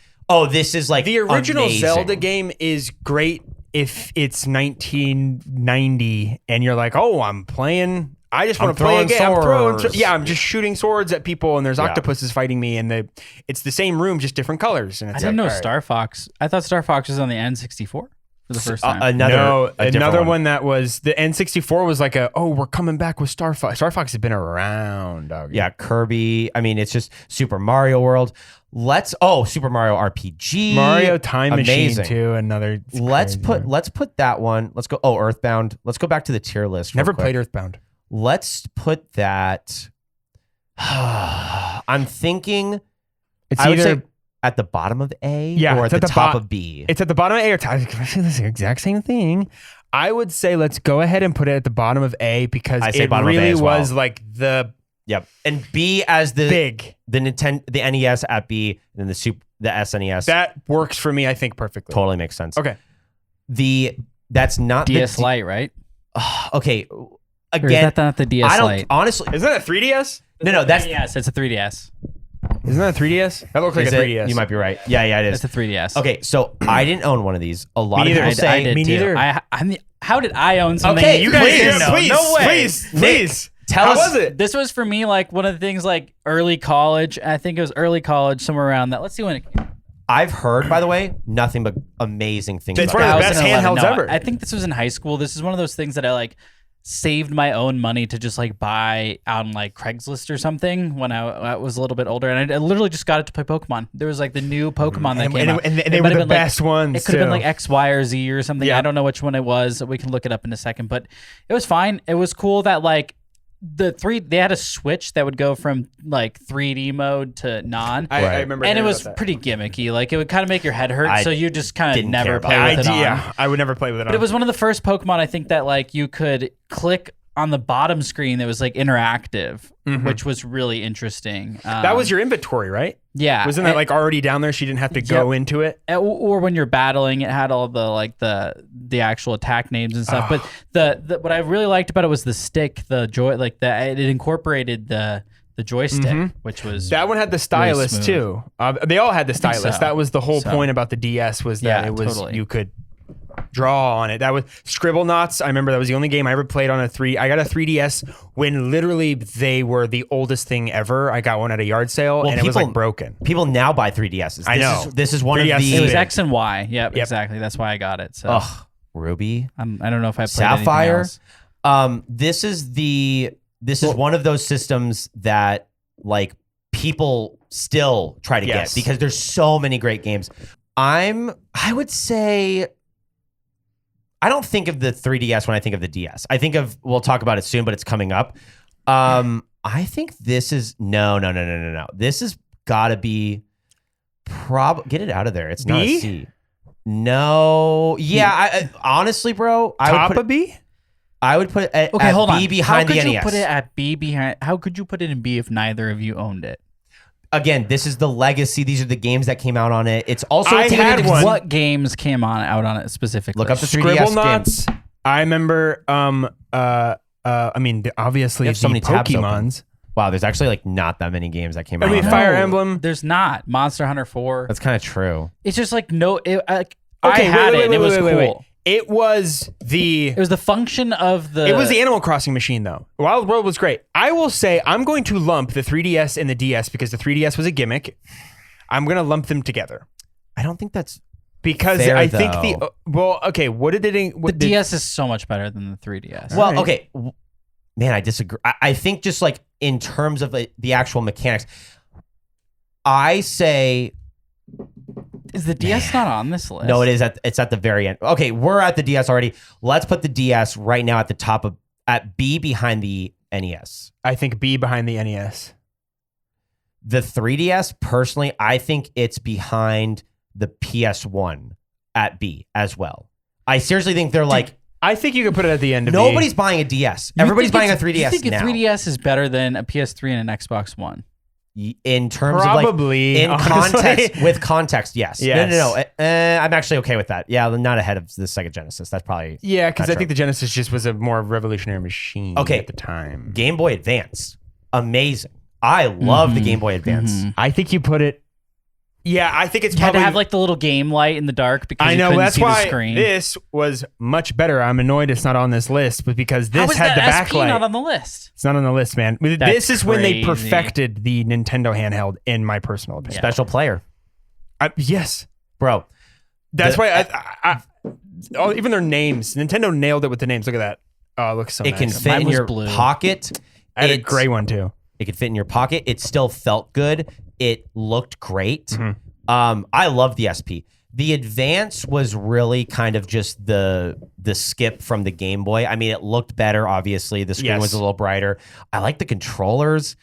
B: this is like
C: the original
B: amazing.
C: Zelda game is great if it's 1990 and you're like, oh, I'm playing. I just want to play a game. I'm just shooting swords at people, and there's octopuses fighting me, and it's the same room, just different colors. And it's
D: I didn't know Star Fox. I thought Star Fox was on the N64 for the first time.
B: Another
C: one that was the N64 was like we're coming back with Star Fox. Star Fox has been around, dog.
B: Yeah, Kirby. I mean, it's just Super Mario World. Super Mario RPG,
C: Mario Time
B: Amazing.
C: Machine too. Another.
B: Let's put that one. Let's go. Oh, Earthbound. Let's go back to the tier list.
C: Never played Earthbound.
B: Let's put that. I'm thinking.
C: I would say
B: at the bottom of A, or
C: it's
B: at the top of B.
C: It's at the bottom of A or top. It's the exact same thing. I would say let's go ahead and put it at the bottom of A because it really was like the.
B: Yep, and B as the
C: big
B: the NES at B, and then the SNES.
C: That works for me, I think, perfectly.
B: Totally makes sense.
C: Okay.
B: That's not
D: DS Lite, right?
B: Okay. Again,
D: or is that not the DS Lite?
B: Honestly,
C: isn't that a 3DS?
B: No, that's
D: 3DS. It's a 3DS.
C: Isn't that a 3DS? That looks like a 3DS.
B: You might be right. Yeah, it is.
D: It's a 3DS.
B: Okay, so I didn't own one of these. A lot of people say
D: I did
C: me neither.
D: How did I own something?
B: Okay,
D: you guys didn't know?
C: Please,
D: No way.
C: Please.
B: Tell us.
C: How was it?
D: This was for me like one of the things like early college. I think it was early college, somewhere around that. Let's see when it came.
B: I've heard, by the way, nothing but amazing things.
C: It's
B: about
C: one of the
B: it.
C: best
D: 2011.
C: handhelds ever.
D: I think this was in high school. This is one of those things that I like saved my own money to just like buy on like Craigslist or something when I was a little bit older, and I literally just got it to play Pokemon. There was like the new Pokemon that came out.
C: And
D: It
C: they
D: might
C: were
D: have
C: the
D: been,
C: best ones.
D: It could have been
C: too.
D: like X, Y, or Z or something.
C: Yeah.
D: I don't know which one it was. We can look it up in a second, but it was fine. It was cool that like they had a switch that would go from like 3D mode to non.
C: I remember,
D: and it
C: hearing
D: was
C: about that.
D: pretty gimmicky. Like it would kind of make your head hurt,
B: I
D: so you just kind of
B: didn't care
D: never
B: about
D: play
B: that.
D: with it on.
C: Yeah, I would never play with it.
D: But it was one of the first Pokemon I think that like you could click on the bottom screen that was like interactive, which was really interesting.
C: That was your inventory, right?
D: yeah.
C: Wasn't that like already down there? So you didn't have to go into it.
D: Or when you're battling, it had all the like the actual attack names and stuff. But the what I really liked about it was the stick, the joy, like it incorporated the joystick, which was
C: That one had the stylus
D: smooth.
C: too. They all had the
D: think
C: stylus.
D: so.
C: That was the whole
D: So.
C: point about the DS was that
D: Yeah,
C: it was
D: totally.
C: you could draw on it. That was Scribble Knots. I remember that was the only game I ever played on a 3. I got a 3DS when literally they were the oldest thing ever. I got one at a yard sale and it was like broken.
B: People now buy 3DSs.
C: I know.
B: This is one of
C: 3DS
B: the.
D: it was
C: big.
D: X and Y. Yep, exactly. That's why I got it. So
B: Ruby,
D: I don't know if I played
B: Sapphire.
D: anything else.
B: This is one of those systems that like people still try to
C: Yes.
B: get because there's so many great games. I would say I don't think of the 3DS when I think of the DS. I think of, we'll talk about it soon, but it's coming up. I think this is no. This has got to be get it out of there. It's not a
C: B?
B: C. No. Yeah, I honestly, bro,
C: Top of B?
B: I would put it at,
D: Okay,
B: at
D: hold
B: B
D: on.
B: behind
D: How
B: the
D: could you
B: NES.
D: put it at B behind? How could you put it in B if neither of you owned it?
B: Again, this is the legacy. These are the games that came out on it. It's also
C: I had one.
D: What games came out on it specifically?
B: Look up the 3DS
C: Scribble
B: game.
C: Knots. I remember I mean obviously
B: You have so
C: the
B: many tabs open.
C: Pokemons.
B: Wow, there's actually like not that many games that came out.
C: I mean
B: on
C: Fire
B: it.
C: Emblem.
D: There's not Monster Hunter 4.
B: That's kind of true.
D: It's just like no. I
C: Okay,
D: had it. And it was cool.
C: wait. It was the
D: It was the function of the.
C: It was the Animal Crossing machine, though. Wild World was great. I will say I'm going to lump the 3DS and the DS because the 3DS was a gimmick. I'm going to lump them together
B: I don't think that's
C: because
B: Fair,
C: I think
B: though.
C: okay. What did it?
D: The DS is so much better than the 3DS.
B: well.
C: right.
B: Okay, man, I disagree. I think just like in terms of the actual mechanics, I say
D: Is the DS not on this list?
B: no. It is it's at the very end. Okay, we're at the DS already. Let's put the DS right now at the top of at B behind the NES.
C: I think B behind the NES.
B: The 3DS, personally, I think it's behind the PS1 at B as well. I seriously think they're like
C: I think you could put it at the end of
B: nobody's
C: B.
B: buying a DS.
D: You
B: Everybody's
D: think
B: buying a
D: it's-
B: 3DS
D: You think
B: now.
D: a 3DS is better than a PS3 and an Xbox One?
B: In terms
C: Probably,
B: of like in
C: honestly.
B: context with context, yes.
C: Yes.
B: No. I'm actually okay with that. Yeah, not ahead of the Sega Genesis. That's probably
C: Yeah, because I
B: Not
C: think the Genesis just was a more revolutionary machine
B: Okay.
C: at the time.
B: Game Boy Advance. Amazing. I love the Game Boy Advance.
C: I think you put it. Yeah, I think it's
D: You had
C: probably.
D: to have like the little game light in the dark because
C: I
D: you
C: know
D: couldn't
C: that's
D: see
C: why
D: the screen.
C: this was much better. I'm annoyed it's not on this list, but because
D: How
C: this
D: is
C: had the
D: that SP
C: backlight.
D: not on the list?
C: It's not on the list, man. This
D: That's
C: is when they
D: crazy.
C: perfected the Nintendo handheld, in my personal opinion.
B: Special player.
C: Yes,
B: Bro.
C: that's
B: The-
C: why even their names. Nintendo nailed it with the names. Look at that. Oh, it looks so
B: It
C: nice.
B: can fit
D: Mine
B: in
D: was
B: your
D: blue.
B: pocket.
C: I had a
B: It's-
C: gray one too.
B: It could fit in your pocket. It still felt good. It looked great.
C: Mhm.
B: I love the SP. The Advance was really kind of just the skip from the Game Boy. I mean, it looked better, obviously. The screen
C: Yes.
B: was a little brighter. I like the controllers.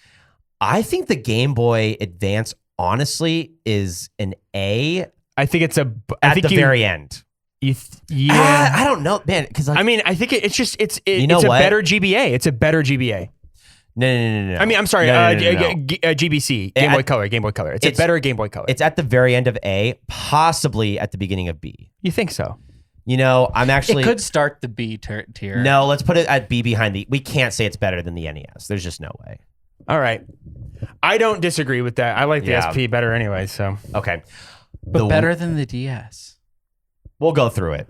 B: I think the Game Boy Advance, honestly, is an A
C: I think it's a.
B: at the very end.
C: Yeah.
B: I don't know, man, because like,
C: I mean, I think it's just it's
B: You know
C: it's a
B: what?
C: better GBA. It's a better GBA.
B: no.
C: I mean, I'm sorry,
B: No.
C: GBC, Game
B: At-
C: Boy Color, Game Boy Color. It's a
B: It's-
C: better Game Boy Color.
B: It's at the very end of A, possibly at the beginning of B.
C: You think so?
B: You know, I'm actually
D: It could start the B tier.
B: no. Let's put it at B behind the. We can't say it's better than the NES. There's just no way.
C: All right. I don't disagree with that. I like the
B: Yeah.
C: SP better anyway, so
B: Okay,
D: but better than the DS.
B: We'll go through it.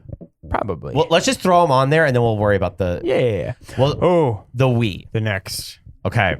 C: probably.
B: Well, let's just throw them on there, and then we'll worry about the.
C: yeah.
B: Well,
C: Oh,
B: the Wii.
C: the next.
B: Okay.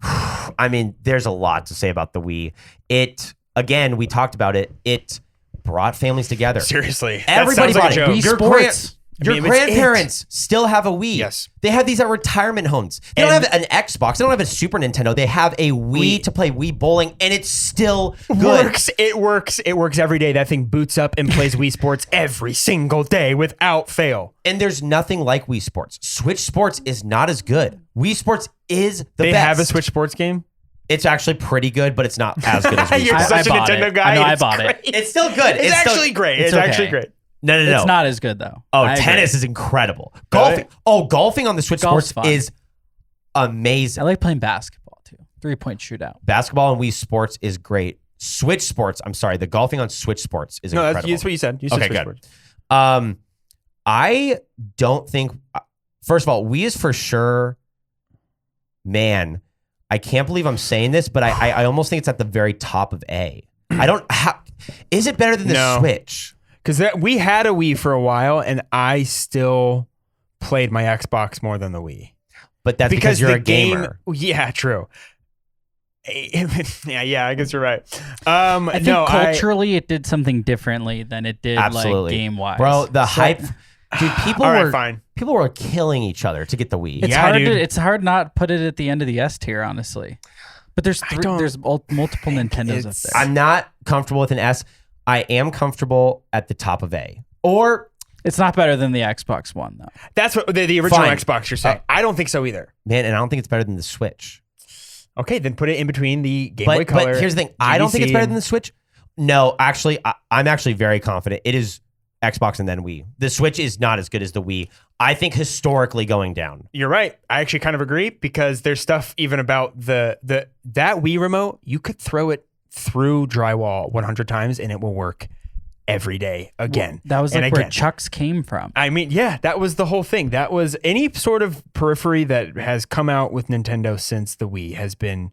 B: I mean, there's a lot to say about the Wii. It again, we talked about it. It brought families together.
C: Seriously.
B: Everybody bought it.
D: Wii
B: Your
D: Sports.
B: Your grandparents still have a Wii.
C: Yes.
B: They have these at retirement homes. They don't have an Xbox. They don't have a Super Nintendo. They have a Wii to play Wii bowling, and it's still good.
C: It works every day. That thing boots up and plays Wii Sports every single day without fail.
B: And there's nothing like Wii Sports. Switch Sports is not as good. Wii Sports is the best.
C: They have a Switch Sports game?
B: It's actually pretty good, but it's not as good as Wii
C: You're
B: Sports.
C: such a
D: bought
C: Nintendo
D: it.
C: guy.
D: I know I
C: It's
D: bought
C: great.
D: it.
B: It's still good.
C: It's
B: still-
C: actually great.
D: It's
C: It's actually
D: okay.
C: great.
B: No.
D: It's not as good though.
B: Oh,
D: I agree.
B: tennis is incredible. Golfing. Oh, golfing on the Switch
D: Golf's
B: Sports
D: fun.
B: is amazing.
D: I like playing basketball too. 3-point shootout.
B: Basketball and Wii Sports is great. Switch Sports, I'm sorry, the golfing on Switch Sports is
C: No,
B: incredible.
C: that's what you said. You said
B: Okay,
C: Switch
B: good.
C: Sports.
B: I don't think. First of all, Wii is for sure. Man, I can't believe I'm saying this, but I almost think it's at the very top of A. I don't. Is it better than the
C: No.
B: Switch?
C: Because we had a Wii for a while, and I still played my Xbox more than the Wii.
B: But that's because you're
C: the
B: a gamer.
C: Yeah, true. yeah, I guess you're right.
D: I think culturally it did something differently than it did
B: Absolutely,
D: like game wise.
B: bro. The hype, dude. People
C: All right,
B: were
C: fine.
B: People were killing each other to get the Wii.
D: It's
C: Yeah,
D: hard.
C: dude.
D: It's hard not put it at the end of the S tier, honestly. But there's multiple Nintendos up there.
B: I'm not comfortable with an S. I am comfortable at the top of A. Or
D: It's not better than the Xbox One though.
C: That's what the original
B: Fine.
C: Xbox you're saying. I don't think so either.
B: man, and I don't think it's better than the Switch.
C: Okay, then put it in between the Game Boy Color.
B: But here's the thing. I don't think it's
C: GBC,
B: better than the Switch. No, actually, I'm actually very confident. It is Xbox and then Wii. The Switch is not as good as the Wii. I think historically going down.
C: You're right. I actually kind of agree because there's stuff even about that Wii remote. You could throw it through drywall 100 times and it will work every day again.
D: That was
C: and
D: like where
C: again.
D: Chucks came from.
C: I mean, yeah, that was the whole thing. That was any sort of periphery that has come out with Nintendo since the Wii has been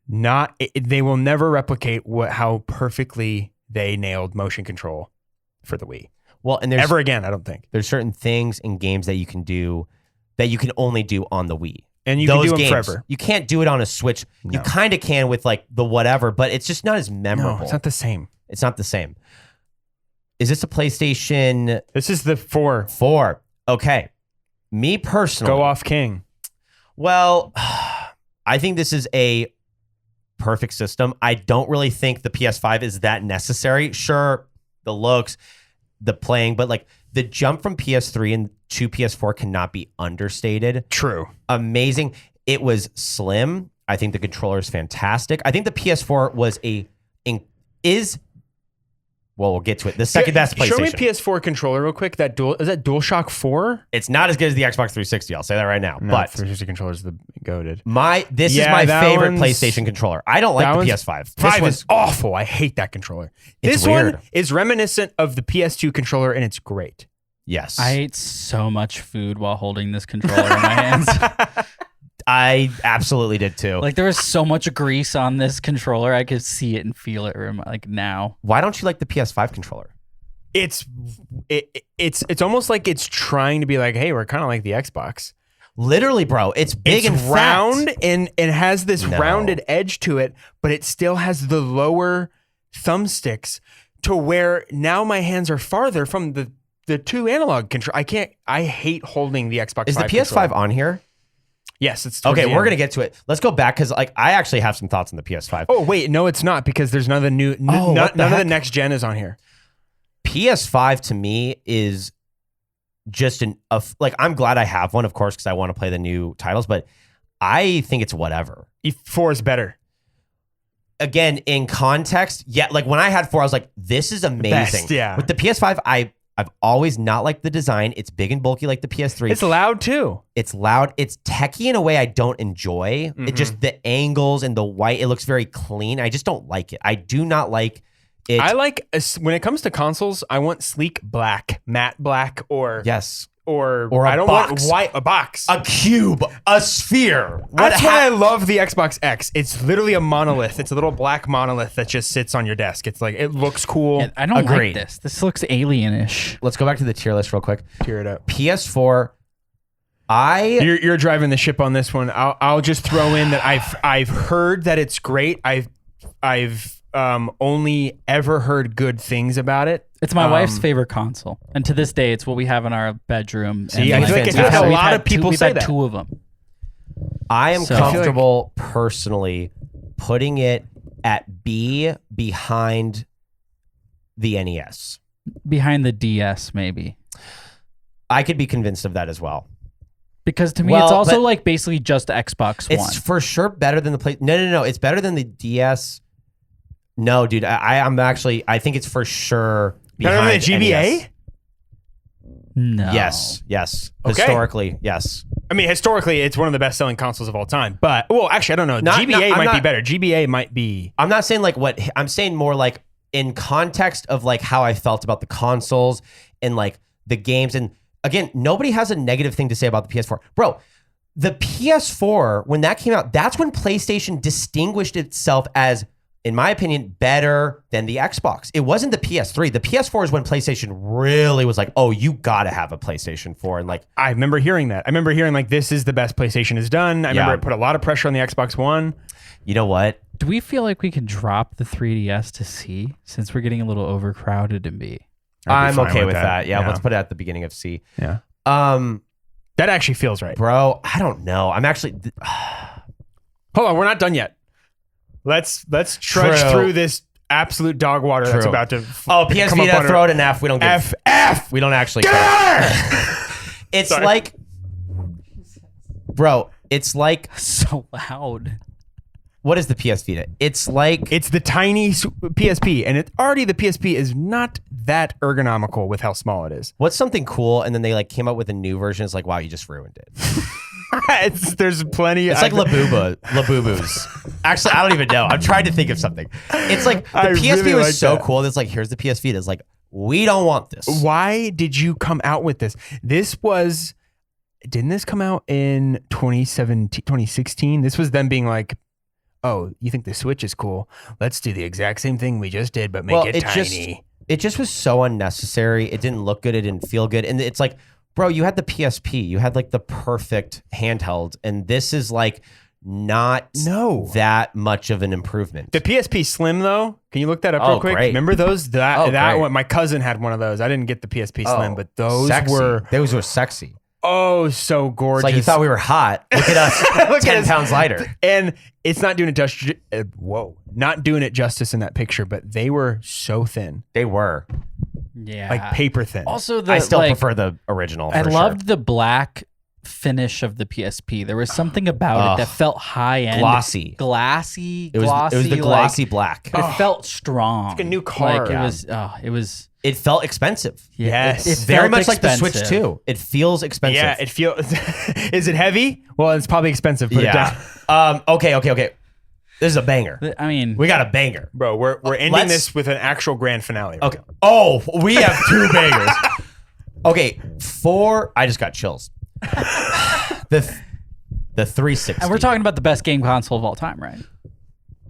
C: they will never replicate how perfectly they nailed motion control for the Wii.
B: Well, and there's
C: Ever again, I don't think.
B: there's certain things in games that you can do that you can only do on the Wii.
C: And you
B: Those
C: can do them
B: games,
C: forever.
B: You can't do it on a Switch. You
C: No.
B: kind of can with like the whatever, but it's just not as memorable.
C: No, it's not the same.
B: It's not the same. Is this a PlayStation
C: This is the 4.
B: 4? Okay. Me personally.
C: Go off king.
B: Well, I think this is a perfect system. I don't really think the PS5 is that necessary. Sure, the looks, the playing, but like the jump from PS3 and to PS4 cannot be understated.
C: True.
B: Amazing. It was slim. I think the controller is fantastic. I think the PS4 well, we'll get to it. The second best PlayStation.
C: Show me PS4 controller real quick. Is that DualShock 4?
B: It's not as good as the Xbox 360. I'll say that right now.
C: No,
B: But
C: 360 controller is the goated.
B: this is
C: Yeah,
B: my
C: that
B: favorite
C: one's-
B: PlayStation controller. I don't like
C: that
B: the
C: one's-
B: PS5. This
C: 5
B: one's
C: is awful. I hate that controller.
B: It's
C: This
B: weird.
C: one is reminiscent of the PS2 controller, and it's great.
B: yes.
D: I ate so much food while holding this controller in my hands.
B: I absolutely did too.
D: Like there was so much grease on this controller, I could see it and feel it. Like now,
B: Why don't you like the PS5 controller?
C: It's almost like it's trying to be like, hey, we're kind of like the Xbox.
B: Literally, bro. It's big
C: It's
B: and
C: round
B: fat.
C: and has this
B: No.
C: rounded edge to it, but it still has the lower thumbsticks to where now my hands are farther from the two analog control. I hate holding the Xbox.
B: Is the
C: 5
B: PS5
C: controller.
B: on here?
C: Yes, it's towards
B: Okay,
C: the
B: we're
C: end.
B: gonna get to it. Let's go back because like I actually have some thoughts on the PS5.
C: Oh wait, no, it's not because there's none of the new,
B: Oh, what the
C: none of the
B: heck?
C: next gen is on here.
B: PS5 to me is just like I'm glad I have one, of course, because I want to play the new titles, but I think it's whatever.
C: 4 is better.
B: Again, in context, yeah, like when I had 4, I was like, this is amazing.
C: Best, yeah.
B: With the PS5, I've always not liked the design. It's big and bulky like the PS3.
C: It's loud too.
B: It's loud. It's techie in a way I don't enjoy. It just the angles and the white. It looks very clean. I just don't like it. I do not like it.
C: I like when it comes to consoles, I want sleek black, matte black, or
B: yes,
C: or
B: Or a
C: I don't
B: box.
C: want white, a box.
B: a cube, a sphere.
C: That's why I love the Xbox X. It's literally a monolith. It's a little black monolith that just sits on your desk. It's like it looks cool.
D: I don't
B: Agreed.
D: like this. This looks alienish.
B: Let's go back to the tier list real quick.
C: Tear it up.
B: PS4.
C: You're driving the ship on this one. I'll just throw in that I've heard that it's great. I've only ever heard good things about it.
D: It's my wife's favorite console, and to this day, it's what we have in our bedroom.
C: See,
D: and
C: I feel like a lot of people
D: we've
C: say
D: had
C: that.
D: 2 of them.
B: I am
D: So-
B: comfortable personally putting it at B behind the NES.
D: Behind the DS, maybe.
B: I could be convinced of that as well.
D: Because to me,
B: Well,
D: it's also
B: but-
D: like basically just Xbox One.
B: It's for sure better than the play. No. It's better than the DS. No, dude. I'm actually. I think it's for sure
C: Better than
B: behind
C: the GBA?
B: NES.
D: No.
B: Yes.
C: Okay.
B: Historically, yes.
C: I mean, historically, it's one of the best-selling consoles of all time. But actually, I don't know. GBA
B: I'm
C: might be
B: not-
C: better. GBA might be.
B: I'm not saying like what I'm saying more like in context of like how I felt about the consoles and like the games. And again, nobody has a negative thing to say about the PS4. Bro, the PS4, when that came out, that's when PlayStation distinguished itself as, in my opinion, better than the Xbox. It wasn't the PS3. The PS4 is when PlayStation really was like, oh, you gotta have a PlayStation 4. And like,
C: I remember hearing that. I remember hearing like this is the best PlayStation has done. I remember it put a lot of pressure on the Xbox One.
B: you know what?
D: Do we feel like we could drop the 3DS to C since we're getting a little overcrowded in B?
B: I'm
C: fine
B: okay
C: with
B: with
C: that.
B: that. Yeah,
C: Yeah.
B: let's put it at the beginning of C.
C: Yeah.
B: That
C: That actually feels right.
B: bro, I don't know. I'm actually
C: Hold on, we're not done yet. Let's trudge
B: True.
C: through this absolute dog water that's
B: True.
C: about to
B: Oh, PS
C: come up
B: Vita,
C: on
B: throw it an F. We don't give
C: F.
B: We don't actually
C: Get
B: care.
C: out of here!
B: It's
C: Sorry.
B: like, bro, it's like,
D: So loud.
B: what is the PS Vita? It's like,
C: It's the tiny PSP, and the PSP is not that ergonomical with how small it is.
B: what's something cool? And then they like came up with a new version. It's like, wow, you just ruined it.
C: There's plenty.
B: It's like Labubu's. Actually, I don't even know. I'm trying to think of something. It's like the
C: I
B: PSP
C: really
B: was
C: like
B: so
C: that.
B: cool. It's like, here's the PS Vita. It's like, we don't want this.
C: Why did you come out with this? Didn't this come out in 2017, 2016? This was them being like, oh, you think the Switch is cool? Let's do the exact same thing we just did, but make it tiny.
B: It just was so unnecessary. It didn't look good. It didn't feel good. And it's like, bro, you had the PSP. You had like the perfect handheld. And this is like not that much of an improvement.
C: The PSP Slim, though, can you look that up real quick?
B: Great.
C: Remember those? That
B: great.
C: one. My cousin had one of those. I didn't get the PSP Slim, but those
B: sexy.
C: were
B: sexy.
C: so gorgeous.
B: It's like you thought we were hot. Look at us,
C: Look at
B: 10
C: us.
B: pounds lighter.
C: And it's not doing it justice. Not doing it justice in that picture, but they were so thin,
B: They were.
D: Yeah.
C: like paper thin.
D: Also,
B: I still prefer the original.
D: I
B: for
D: loved
B: sure.
D: the black finish of the PSP. There was something about it that felt high end,
B: Glossy.
D: Glossy.
B: It was the glossy black.
D: It felt strong.
C: like a new car.
D: Like
C: Yeah.
D: it was.
B: It felt expensive.
C: Yes.
D: it
B: Very
D: felt
B: much like the Switch
D: expensive.
B: too. It feels expensive.
C: Yeah, it feels. Is it heavy? Well, it's probably expensive. Put it down.
B: Okay. This is a banger.
D: I mean,
B: We got a banger.
C: Bro, we're ending
B: let's-
C: this with an actual grand finale. Right
B: Okay. Oh, we have 2 bangers. Okay, 4. I just got chills. The 360.
D: and we're talking about the best game console of all time, right?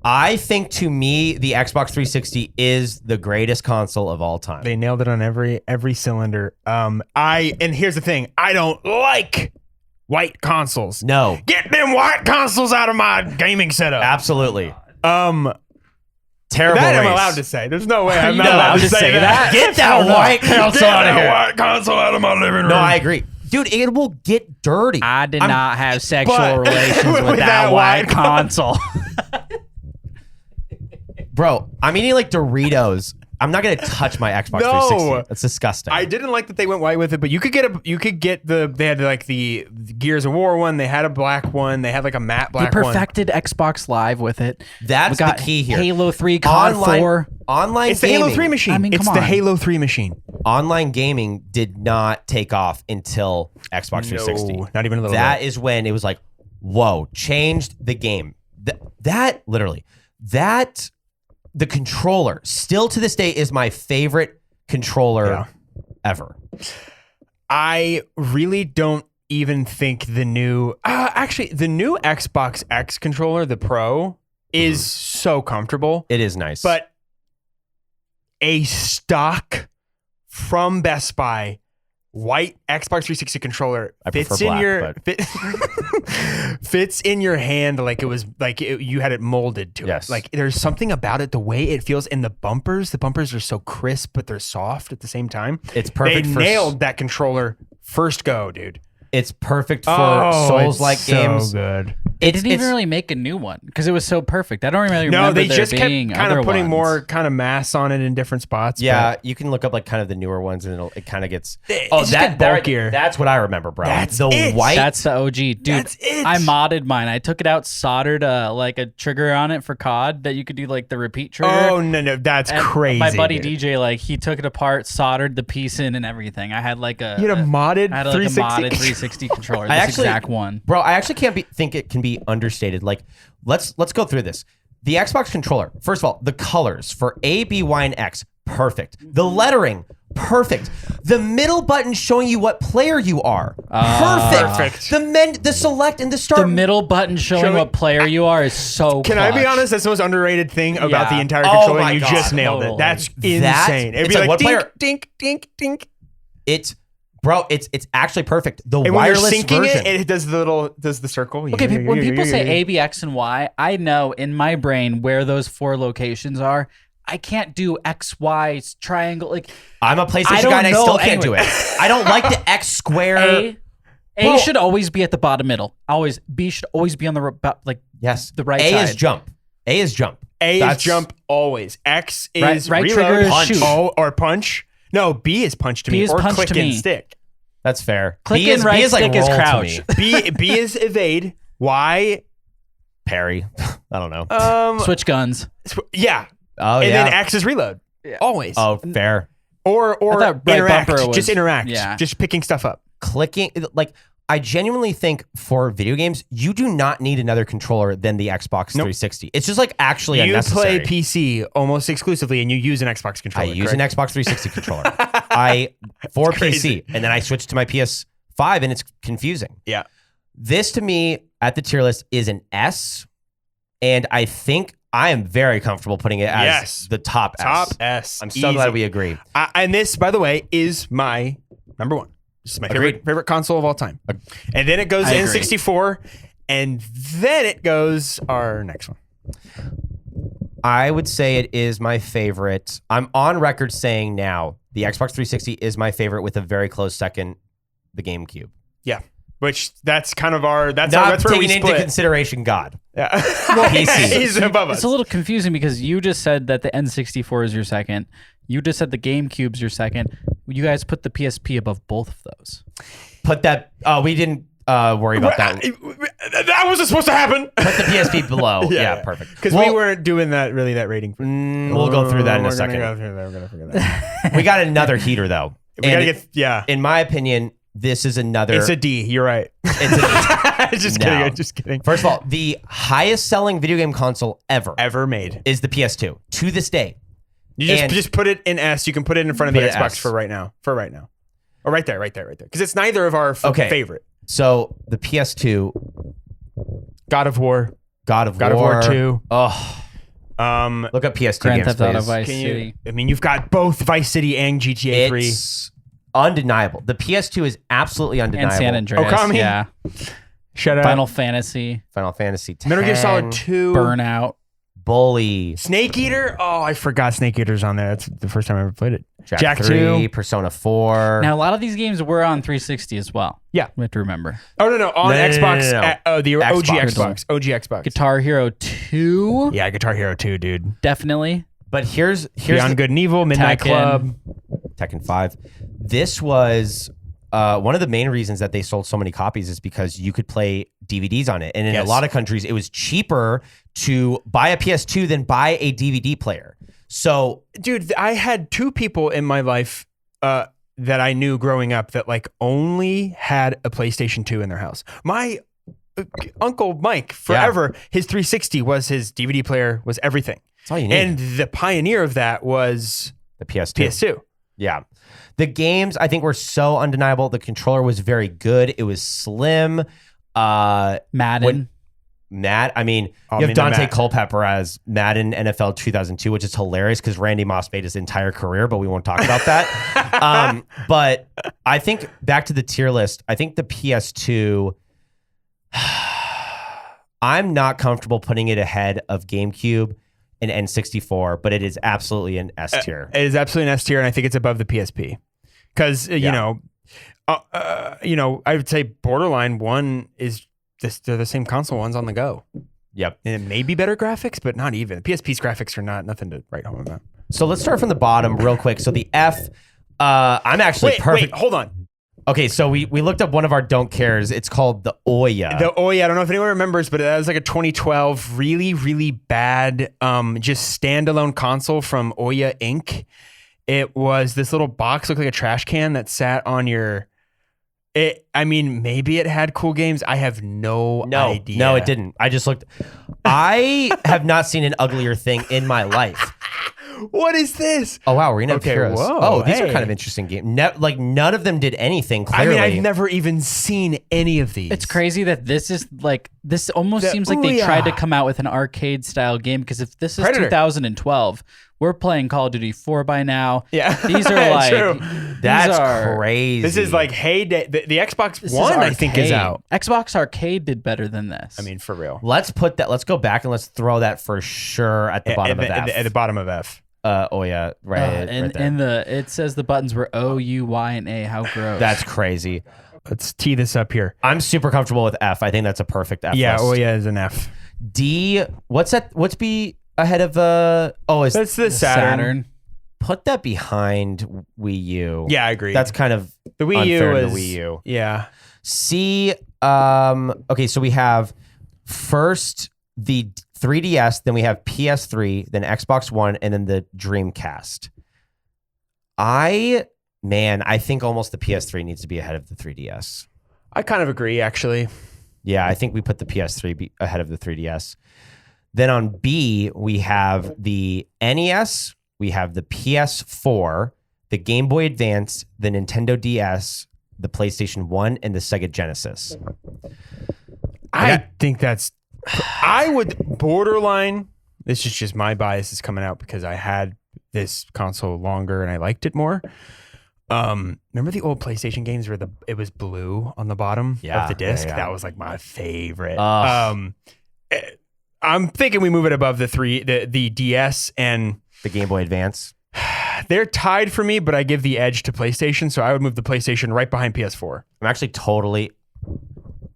B: I think to me, the Xbox 360 is the greatest console of all time.
C: They nailed it on every cylinder. And here's the thing, I don't like white consoles.
B: No,
C: Get them white consoles out of my gaming setup.
B: absolutely.
C: Terrible.
B: Terrible.
C: I'm
B: race.
C: allowed to say. There's no way I'm
D: you
C: not
D: not
C: allowed
D: allowed
C: to
D: to
C: say
D: say
C: that.
B: Get that white console out of here.
C: white console out of my living room.
B: No, I agree. Dude, it will get dirty.
D: I did
B: I'm-
D: not have sexual
C: but-
D: relations
C: with
D: with
C: that
D: that
C: white
D: white console.
B: Bro, I'm eating like Doritos. I'm not gonna touch my Xbox
C: No.
B: 360. That's disgusting.
C: I didn't like that they went white with it, but you could get they had like the Gears of War one, they had a black one, they had like a matte
D: They
C: black one.
D: perfected Xbox Live with it.
B: That's
D: We got
B: the key here.
D: Halo 3, COD 4.
B: Online
C: It's the
B: gaming.
C: Halo 3 machine.
D: I mean,
C: it's
D: come
C: the
D: on.
C: Halo 3 machine.
B: Online gaming did not take off until Xbox 360.
C: No, not even a little
B: That
C: bit.
B: is when it was like, whoa, changed the game. That the controller still to this day is my favorite controller ever.
C: I really don't even think the new Xbox X controller, the Pro, is so comfortable.
B: It is nice.
C: But a stock from Best Buy white Xbox 360 controller
B: I
C: fits
B: prefer
C: in
B: black,
C: your
B: but-
C: fits in your hand like it was like you had it molded to
B: Yes.
C: it. Like there's something about it, the way it feels, and the bumpers are so crisp, but they're soft at the same time.
B: It's perfect
C: They
B: for
C: nailed that controller first go, dude.
B: It's perfect for Souls-like
C: it's
B: games.
C: So good.
D: They didn't even really make a new one because it was so perfect. I don't really remember
C: No, they
D: there
C: just kept
D: being
C: kind
D: other
C: of putting
D: ones.
C: more kind of mass on it in different spots.
B: Yeah,
C: but
B: you can look up like kind of the newer ones, and it kind of gets.
C: just get bulkier.
B: That's what I remember, bro.
C: That's
B: the
C: it.
B: white.
D: That's the OG, dude.
C: That's it.
D: I modded mine. I took it out, soldered like a trigger on it for COD that you could do like the repeat trigger.
C: Oh no, that's
D: And
C: crazy.
D: My buddy
C: dude.
D: DJ, like he took it apart, soldered the piece in, and everything. I had like a
C: You had a modded
D: I had like a
C: 360?
D: modded 360 controller. This
B: actually-
D: exact one.
B: Bro, I actually think it can be understated. Like, let's go through this. The Xbox controller, first of all, the colors for A, B, Y, and X, perfect. The lettering, perfect. The middle button showing you what player you are, perfect.
C: Perfect.
B: The select and the start.
D: The middle button showing
C: Show me-
D: what player you are is so.
C: Can I be
D: clutch.
C: honest? That's the most underrated thing about
D: Yeah.
C: the entire
B: Oh
C: controller.
B: my
C: You
B: God,
C: just nailed
D: totally.
C: it. That's
B: That-
C: insane. It'd
B: it's
C: be
B: like
C: like
B: what
C: dink,
B: player-
C: dink, dink, dink.
B: It's it's actually perfect. The
C: And when you're
B: wireless
C: syncing
B: version.
C: it does the circle.
D: Okay, when people say A, B, X, and Y, I know in my brain where those 4 locations are. I can't do X, Y, triangle. Like
B: I'm a
D: I
B: PlayStation
D: don't
B: guy and I
D: know
B: still can't do
D: anyway.
B: it. I don't like the X square.
D: A
B: Bro.
D: should always be at the bottom middle. Always. B should always be on the like
B: Yes.
D: the right
B: A
D: side.
B: is jump. A is jump.
C: A is
B: That's-
C: jump always. X is
D: right
C: reload,
D: trigger is
C: punch.
D: shoot.
C: Oh, or punch. No, B is punch to
D: B
C: me.
D: is
C: Or
D: punch
C: click
D: to
C: and
D: me.
C: stick.
B: That's fair.
D: Click
B: B
D: and
B: is,
D: right
B: B is like
D: stick is
B: roll to
D: crouch.
B: me.
C: B is evade. Y
B: Parry. I don't know.
D: Switch guns.
C: yeah.
B: Oh,
C: And
B: yeah.
C: then X is reload. Always.
B: Oh, fair.
C: Or
D: I thought right
C: interact.
D: bumper was-
C: Just interact.
D: yeah.
C: Just picking stuff up.
B: Clicking, like, I genuinely think for video games, you do not need another controller than the Xbox 360. It's just like actually
C: You
B: unnecessary.
C: play PC almost exclusively and you use an Xbox
B: I
C: controller.
B: use an
C: correct?
B: Xbox 360 controller. For
C: crazy.
B: PC, and then I switch to my PS5, and it's confusing.
C: Yeah.
B: This to me at the tier list is an S, and I think I am very comfortable putting it as
C: Yes.
B: the top
C: Top
B: S.
C: S.
B: I'm so
C: Easy.
B: glad we agree.
C: And this, by the way, is my number one. This is my
B: Agreed.
C: favorite console of all time. And then it goes
D: I
C: to
D: agree.
C: N64, and then it goes our next one.
B: I would say it is my favorite. I'm on record saying now the Xbox 360 is my favorite with a very close second, the GameCube.
C: Yeah. Which that's kind of our that's
B: Not
C: where we
B: taking into
C: split.
B: consideration God.
C: Yeah.
B: PC.
C: He's above us.
D: It's a little confusing because you just said that the N64 is your second. You just said the GameCube's your second. You guys put the PSP above both of those.
B: Put that. We didn't worry about that.
C: That wasn't supposed to happen.
B: Put the PSP below. Yeah, perfect.
C: Because we weren't doing that rating.
B: We'll go through that in a
C: We're
B: second.
C: Gonna go through that. We're gonna figure that.
B: We got another heater though.
C: We
B: And
C: gotta get
B: in my opinion, this is another.
C: It's a D. You're right. Just
B: No.
C: kidding. Just kidding.
B: First of all, the highest selling video game console ever
C: made.
B: is the PS2 to this day.
C: You
B: And-
C: just put it in S. You can put it in front of
B: Put
C: the
B: it
C: Xbox
B: S.
C: for right now. Or right there. Because it's neither of our
B: Okay.
C: favorite.
B: So the PS2,
C: God of War.
B: God of
C: God of War 2.
B: Oh, look up PS2
D: Grand
B: games,
D: Theft Auto
B: please.
D: Vice
C: Can
D: City.
C: you? I mean, you've got both Vice City and GTA 3.
B: It's undeniable. The PS2 is absolutely
D: And
B: undeniable.
D: San Andreas.
C: Okami.
D: Yeah.
C: Shut up.
D: Final Fantasy.
B: Final Fantasy 10.
C: Metal Gear Solid 2.
D: Burnout.
B: Bully.
C: Snake Eater. Oh, I forgot Snake Eater's on there. That's the first time I ever played it.
B: Jak 3,
C: 2.
B: Persona 4.
D: Now, a lot of these games were on 360 as well.
C: Yeah.
D: We have to remember.
C: Oh, no. On
B: No, no, no,
C: Xbox.
B: no, no.
C: Oh, the OG
B: Xbox.
C: Xbox. OG Xbox.
D: Guitar Hero 2.
C: Yeah, Guitar Hero 2, dude.
D: Definitely.
B: But here's
C: Beyond
B: the,
C: Good and Evil, Midnight
D: Tekken.
C: Club.
B: Tekken 5. This was one of the main reasons that they sold so many copies is because you could play DVDs on it. And in a
C: Yes.
B: lot of countries, it was cheaper to buy a PS2 than buy a DVD player. So
C: Dude, I had 2 people in my life that I knew growing up that like only had a PlayStation 2 in their house. My Uncle Mike, forever, his 360 was his DVD player, was everything.
B: that's all you need.
C: And the pioneer of that was
B: the PS2.
C: PS2.
B: Yeah. The games, I think, were so undeniable. The controller was very good. It was slim.
D: Madden.
B: Matt, I mean,
C: Oh,
B: you
C: I
B: have
C: mean,
B: Dante
C: Matt.
B: Culpepper as Madden NFL 2002, which is hilarious because Randy Moss made his entire career, but we won't talk about that. But I think back to the tier list, I think the PS2, I'm not comfortable putting it ahead of GameCube and N64, but it is absolutely an S tier.
C: It is absolutely an S tier, and I think it's above the PSP. Because, you know, I would say Borderline 1 is they're the same console ones on the go.
B: Yep.
C: And it may be better graphics, but not even. PSP's graphics are nothing to write home about.
B: So let's start from the bottom real quick. So the F, I'm actually perfect.
C: Wait, hold on.
B: Okay, so we looked up one of our don't cares. It's called the Oya.
C: I don't know if anyone remembers, but that was like a 2012 really, really bad just standalone console from Oya Inc. It was this little box, looked like a trash can that sat on your... maybe it had cool games. I have no idea.
B: No, it didn't. I just looked. I have not seen an uglier thing in my life.
C: What is this?
B: Oh, wow. Arena of Heroes.
C: whoa,
B: Oh, these are
C: hey.
B: kind of interesting games. None of them did anything, clearly.
C: I've never even seen any of these.
D: It's crazy that this almost seems like they
C: Ouya.
D: tried to come out with an arcade style game, because if this is
C: Predator.
D: 2012, we're playing Call of Duty 4 by now.
C: Yeah.
D: These are like
C: True.
B: That's
D: these are,
B: crazy.
C: This is like heyday. The Xbox
D: this
C: One,
D: is
C: I think, is
D: arcade.
C: out.
D: Xbox Arcade did better than this.
C: I mean, for real.
B: Let's go back and let's throw that for sure at the bottom of F.
C: At the bottom of F.
B: Oh, yeah. Right, right there.
D: it says the buttons were O, U, Y, and A. How gross.
B: That's crazy.
C: Let's tee this up here.
B: I'm super comfortable with F. I think that's a perfect F
C: Yeah,
B: list.
C: is an F.
B: D, what's that? What's B ahead of is
C: That's the Saturn.
B: put that behind Wii U.
C: Yeah, I agree.
B: That's kind of
C: the Wii U
B: unfair to
C: is
B: the Wii U.
C: Yeah.
B: C, okay, so we have first the 3DS, then we have PS3, then Xbox One, and then the Dreamcast. I think almost the PS3 needs to be ahead of the 3DS.
C: I kind of agree, actually.
B: Yeah, I think we put the PS3 ahead of the 3DS. Then on B, we have the NES, we have the PS4, the Game Boy Advance, the Nintendo DS, the PlayStation 1, and the Sega Genesis.
C: I think that's... I would borderline... This is just my bias is coming out because I had this console longer and I liked it more. Remember the old PlayStation games where it was blue on the bottom of the disc?
B: Yeah.
C: That was like my favorite. I'm thinking we move it above the DS, and
B: The Game Boy Advance.
C: they're tied for me, but I give the edge to PlayStation, so I would move the PlayStation right behind PS4.
B: I'm actually totally...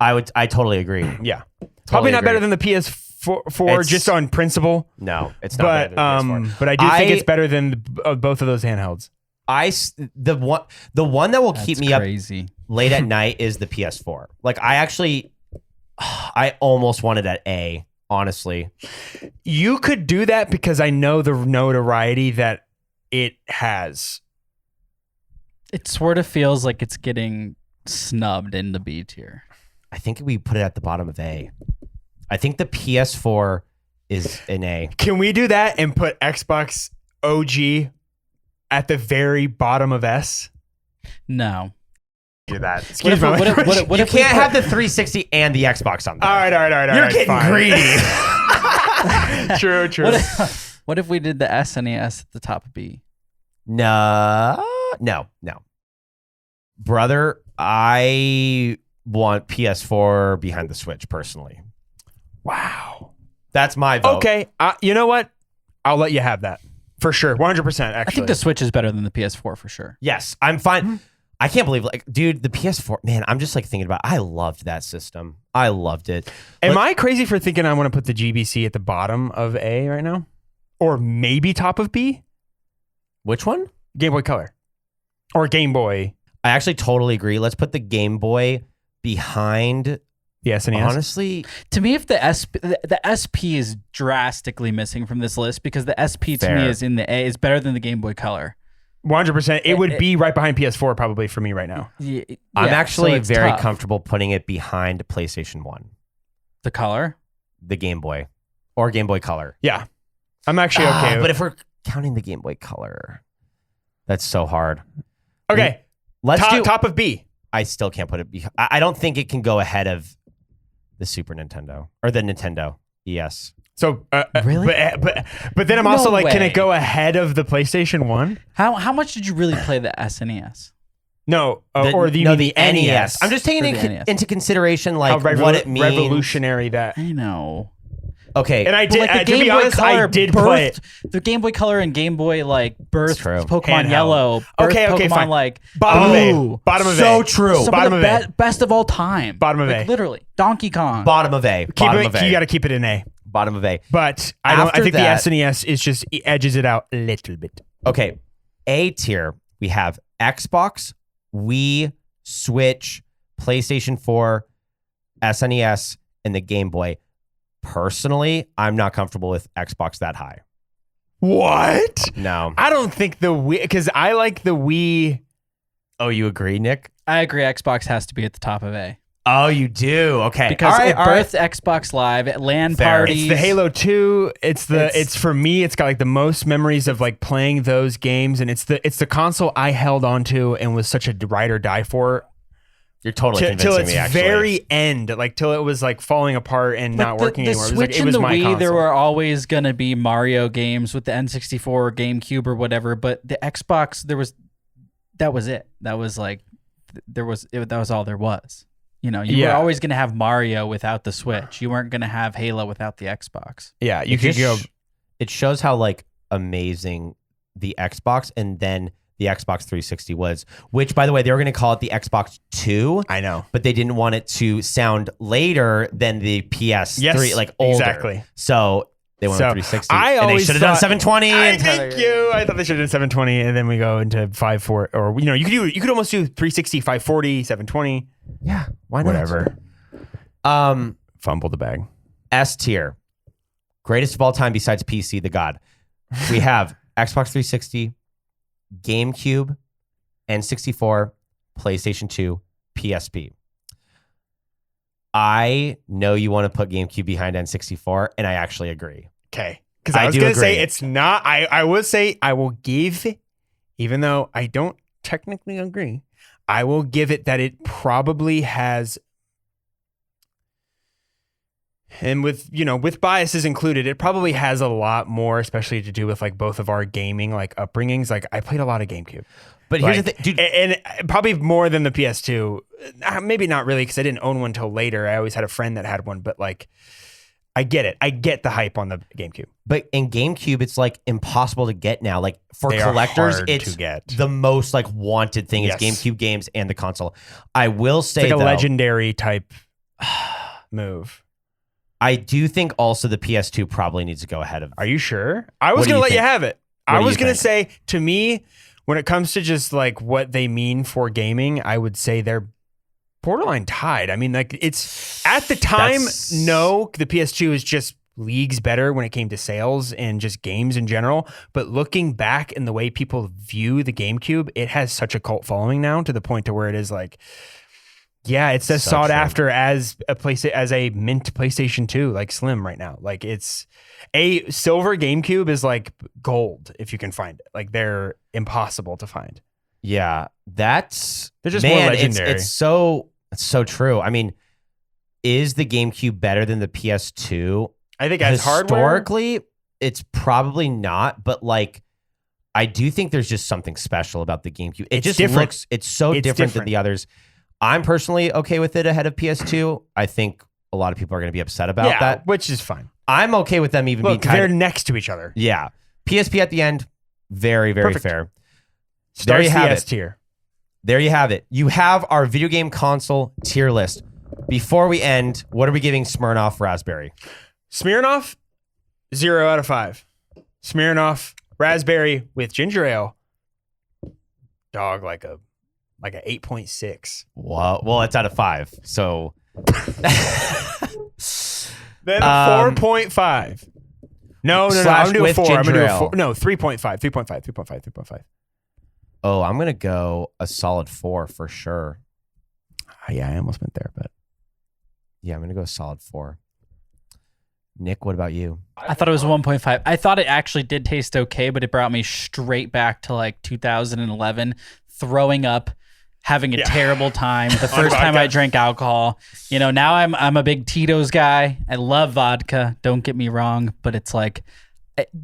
B: I totally agree.
C: Yeah. Probably not
B: agree.
C: better than the PS4 just on principle.
B: No, it's not better than the PS4.
C: But I do think it's better than both of those handhelds.
B: The one that will keep me
D: crazy.
B: up late at night is the PS4. Like I almost wanted at A, honestly.
C: You could do that because I know the notoriety that it has.
D: It sort of feels like it's getting snubbed in the B tier.
B: I think we put it at the bottom of A. I think the PS4 is an A.
C: Can we do that and put Xbox OG at the very bottom of S?
D: No.
B: Do that.
C: Excuse me.
B: You can't have the 360 and the Xbox on there.
C: All right.
B: You're getting greedy.
C: True.
D: What if we did the SNES at the top of B?
B: No. Brother, I want PS4 behind the Switch personally.
C: Wow.
B: That's my vote.
C: Okay. You know what? I'll let you have that. For sure. 100%, actually.
D: I think the Switch is better than the PS4 for sure.
B: Yes, I'm fine. I can't believe, dude, the PS4, man, I'm just thinking about it. I loved that system. I loved it.
C: Am I crazy for thinking I want to put the GBC at the bottom of A right now? Or maybe top of B?
B: Which one?
C: Game Boy Color. Or Game Boy.
B: I actually totally agree. Let's put the Game Boy behind.
C: The SNES.
B: Honestly,
D: To me, if the SP is drastically missing from this list, because the SP to
B: Fair.
D: me is in the A, is better than the Game Boy Color.
C: 100%. It would be right behind PS4 probably for me right now.
B: I'm
D: Yeah,
B: actually
D: so it's
B: very
D: tough.
B: comfortable putting it behind PlayStation 1,
D: The Color?
B: the Game Boy, or Game Boy Color.
C: Yeah. I'm actually okay.
B: But if we're counting the Game Boy Color, that's so hard.
C: okay.
B: Let's do.
C: Top of B.
B: I still can't put it behind. I don't think it can go ahead of the Super Nintendo or the Nintendo ES.
C: So
B: Really?
C: But then I'm also
D: No
C: like, can
D: way.
C: it go ahead of the PlayStation 1?
D: How much did you really play the SNES?
C: No,
B: the NES. I'm just taking
D: Or the NES.
B: into consideration like
C: how
B: what it means.
C: revolutionary that.
D: I know.
B: Okay,
C: And I did.
D: But, like,
C: To be honest, I did play it.
D: The Game Boy Color and Game Boy like birth
B: true.
D: Pokemon
C: Handheld.
D: Yellow. Birth
C: Okay,
D: Pokemon,
C: fine.
D: like
C: Bottom of
D: Ooh.
C: A. Bottom of
B: so
C: A.
B: true.
D: Some
C: Bottom
D: of the
C: of A.
D: best of all time.
C: Bottom of
D: like,
C: A.
D: Literally, Donkey Kong.
B: Bottom of A. Bottom of A.
C: You got to keep it in A.
B: Bottom of A.
C: But I
B: After
C: think
B: that-
C: the SNES is just it edges it out a little bit.
B: Okay, A tier. We have Xbox, Wii, Switch, PlayStation 4, SNES, and the Game Boy. Personally, I'm not comfortable with Xbox that high.
C: What?
B: No.
C: I don't think the Wii, because I like the Wii.
B: Oh, you agree, Nick?
D: I agree. Xbox has to be at the top of A
B: Oh, you do. Okay.
D: because
B: All right,
D: it
B: all right.
D: birthed Xbox Live at LAN
B: Fair.
D: parties.
C: It's the Halo 2.
B: It's-
C: It's for me, it's got like the most memories of like playing those games, and it's the console I held onto and was such a ride or die for
B: You're totally
C: till
B: convincing
C: its
B: me, actually.
C: very end, like till it was like falling apart and not working
D: the
C: anymore.
D: Switch
C: It was
D: and the
C: my
D: Wii,
C: console.
D: there were always going to be Mario games with the N64 or GameCube or whatever. But the Xbox, that was it. That was like, that was all there was. You know, you were
C: Yeah.
D: always going to have Mario without the Switch. You weren't going to have Halo without the Xbox.
C: Yeah, you
B: It
C: could
B: just
C: go.
B: It shows how like amazing the Xbox and then the Xbox 360 was, which by the way, they were going to call it the Xbox 2,
C: I know.
B: but they didn't want it to sound later than the PS3,
C: Yes,
B: like older.
C: exactly.
B: So they went
C: So,
B: with 360.
C: I
B: and they
C: always
B: should have done
C: thought-
B: 720.
C: I thought they should have done 720, and then we go into 540, or you could almost do 360, 540, 720,
B: Yeah, why not?
C: whatever. Fumble the bag.
B: S tier, greatest of all time besides PC, the God. We have Xbox 360, GameCube, N64, PlayStation 2, PSP. I know you want to put GameCube behind N64, and I actually agree.
C: Okay. Because
B: I
C: I was
B: do
C: going to say
B: agree.
C: it's not. I would say I will give, even though I don't technically agree, I will give it that it probably has, and with biases included, it probably has a lot more, especially to do with like both of our gaming like upbringings. Like I played a lot of GameCube.
B: But here's
C: Like,
B: the thing, dude.
C: and probably more than the PS2. Maybe not really, because I didn't own one until later. I always had a friend that had one, but like, I get it. I get the hype on the GameCube.
B: But in GameCube, it's like impossible to get now. Like for
C: They are
B: collectors,
C: hard
B: it's
C: to get.
B: the most like wanted thing
C: Yes.
B: is GameCube games and the console. I will
C: It's
B: say
C: like a
B: though,
C: legendary type move.
B: I do think also the PS2 probably needs to go ahead of.
C: Are you sure? I was
B: What do
C: going to
B: you
C: let you
B: think?
C: have it.
B: What
C: I
B: do
C: was
B: you
C: going to
B: think?
C: say, to me, when it comes to just like what they mean for gaming, I would say they're borderline tied. I mean, like it's at the time,
B: That's-
C: no, the PS2 is just leagues better when it came to sales and just games in general. But looking back in the way people view the GameCube, it has such a cult following now to the point to where it is like, yeah, it's as
B: So
C: sought
B: true.
C: after as a mint PlayStation 2, like Slim right now. Like it's a silver GameCube is like gold if you can find it. Like they're impossible to find.
B: Yeah, that's
C: They're just more legendary.
B: It's so true. I mean, is the GameCube better than the PS2?
C: I think as hardware,
B: Historically, it's probably not, but like I do think there's just something special about the GameCube. It
C: It's
B: just
C: different.
B: looks it's so
C: It's
B: different than
C: different.
B: the others. I'm personally okay with it ahead of PS2. I think a lot of people are going to be upset about
C: yeah,
B: that.
C: which is fine.
B: I'm okay with them even
C: Look,
B: being kind
C: they're
B: of
C: next to each other.
B: yeah. PSP at the end, very very
C: Perfect.
B: fair.
C: Starts
B: you have
C: the
B: it.
C: S tier.
B: There you have it. You have our video game console tier list. Before we end, what are we giving Smirnoff Raspberry?
C: Smirnoff, 0 out of 5. Smirnoff Raspberry with ginger ale. Dog, like a 8.6.
B: Well, it's out of 5. So
C: Then a 4.5. No,
B: Slash
C: I'm doing
B: with
C: 4. I'm
B: ginger
C: gonna do a
B: ale.
C: 4. No, 3.5.
B: oh, I'm gonna go a solid 4 for sure.
C: Yeah, I almost went there, but
B: Yeah, I'm gonna go a solid 4. Nick, what about you?
D: I thought it was 1.5. I thought it actually did taste okay, but it brought me straight back to like 2011, throwing up having a terrible time. The first time
C: vodka.
D: I drank alcohol, now I'm a big Tito's guy. I love vodka. Don't get me wrong, but it's like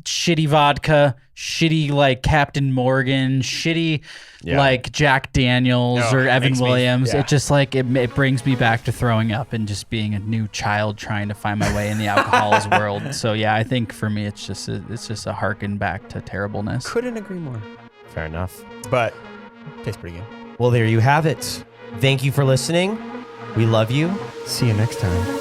D: shitty vodka, shitty like Captain Morgan, shitty like Jack Daniels or Evan Williams. It just like it brings me back to throwing up and just being a new child trying to find my way in the alcohol's world. So yeah, I think for me it's just a harken back to terribleness.
C: Couldn't agree more.
B: Fair enough.
C: But tastes pretty good.
B: Well, there you have it. Thank you for listening. We love you.
C: See you next time.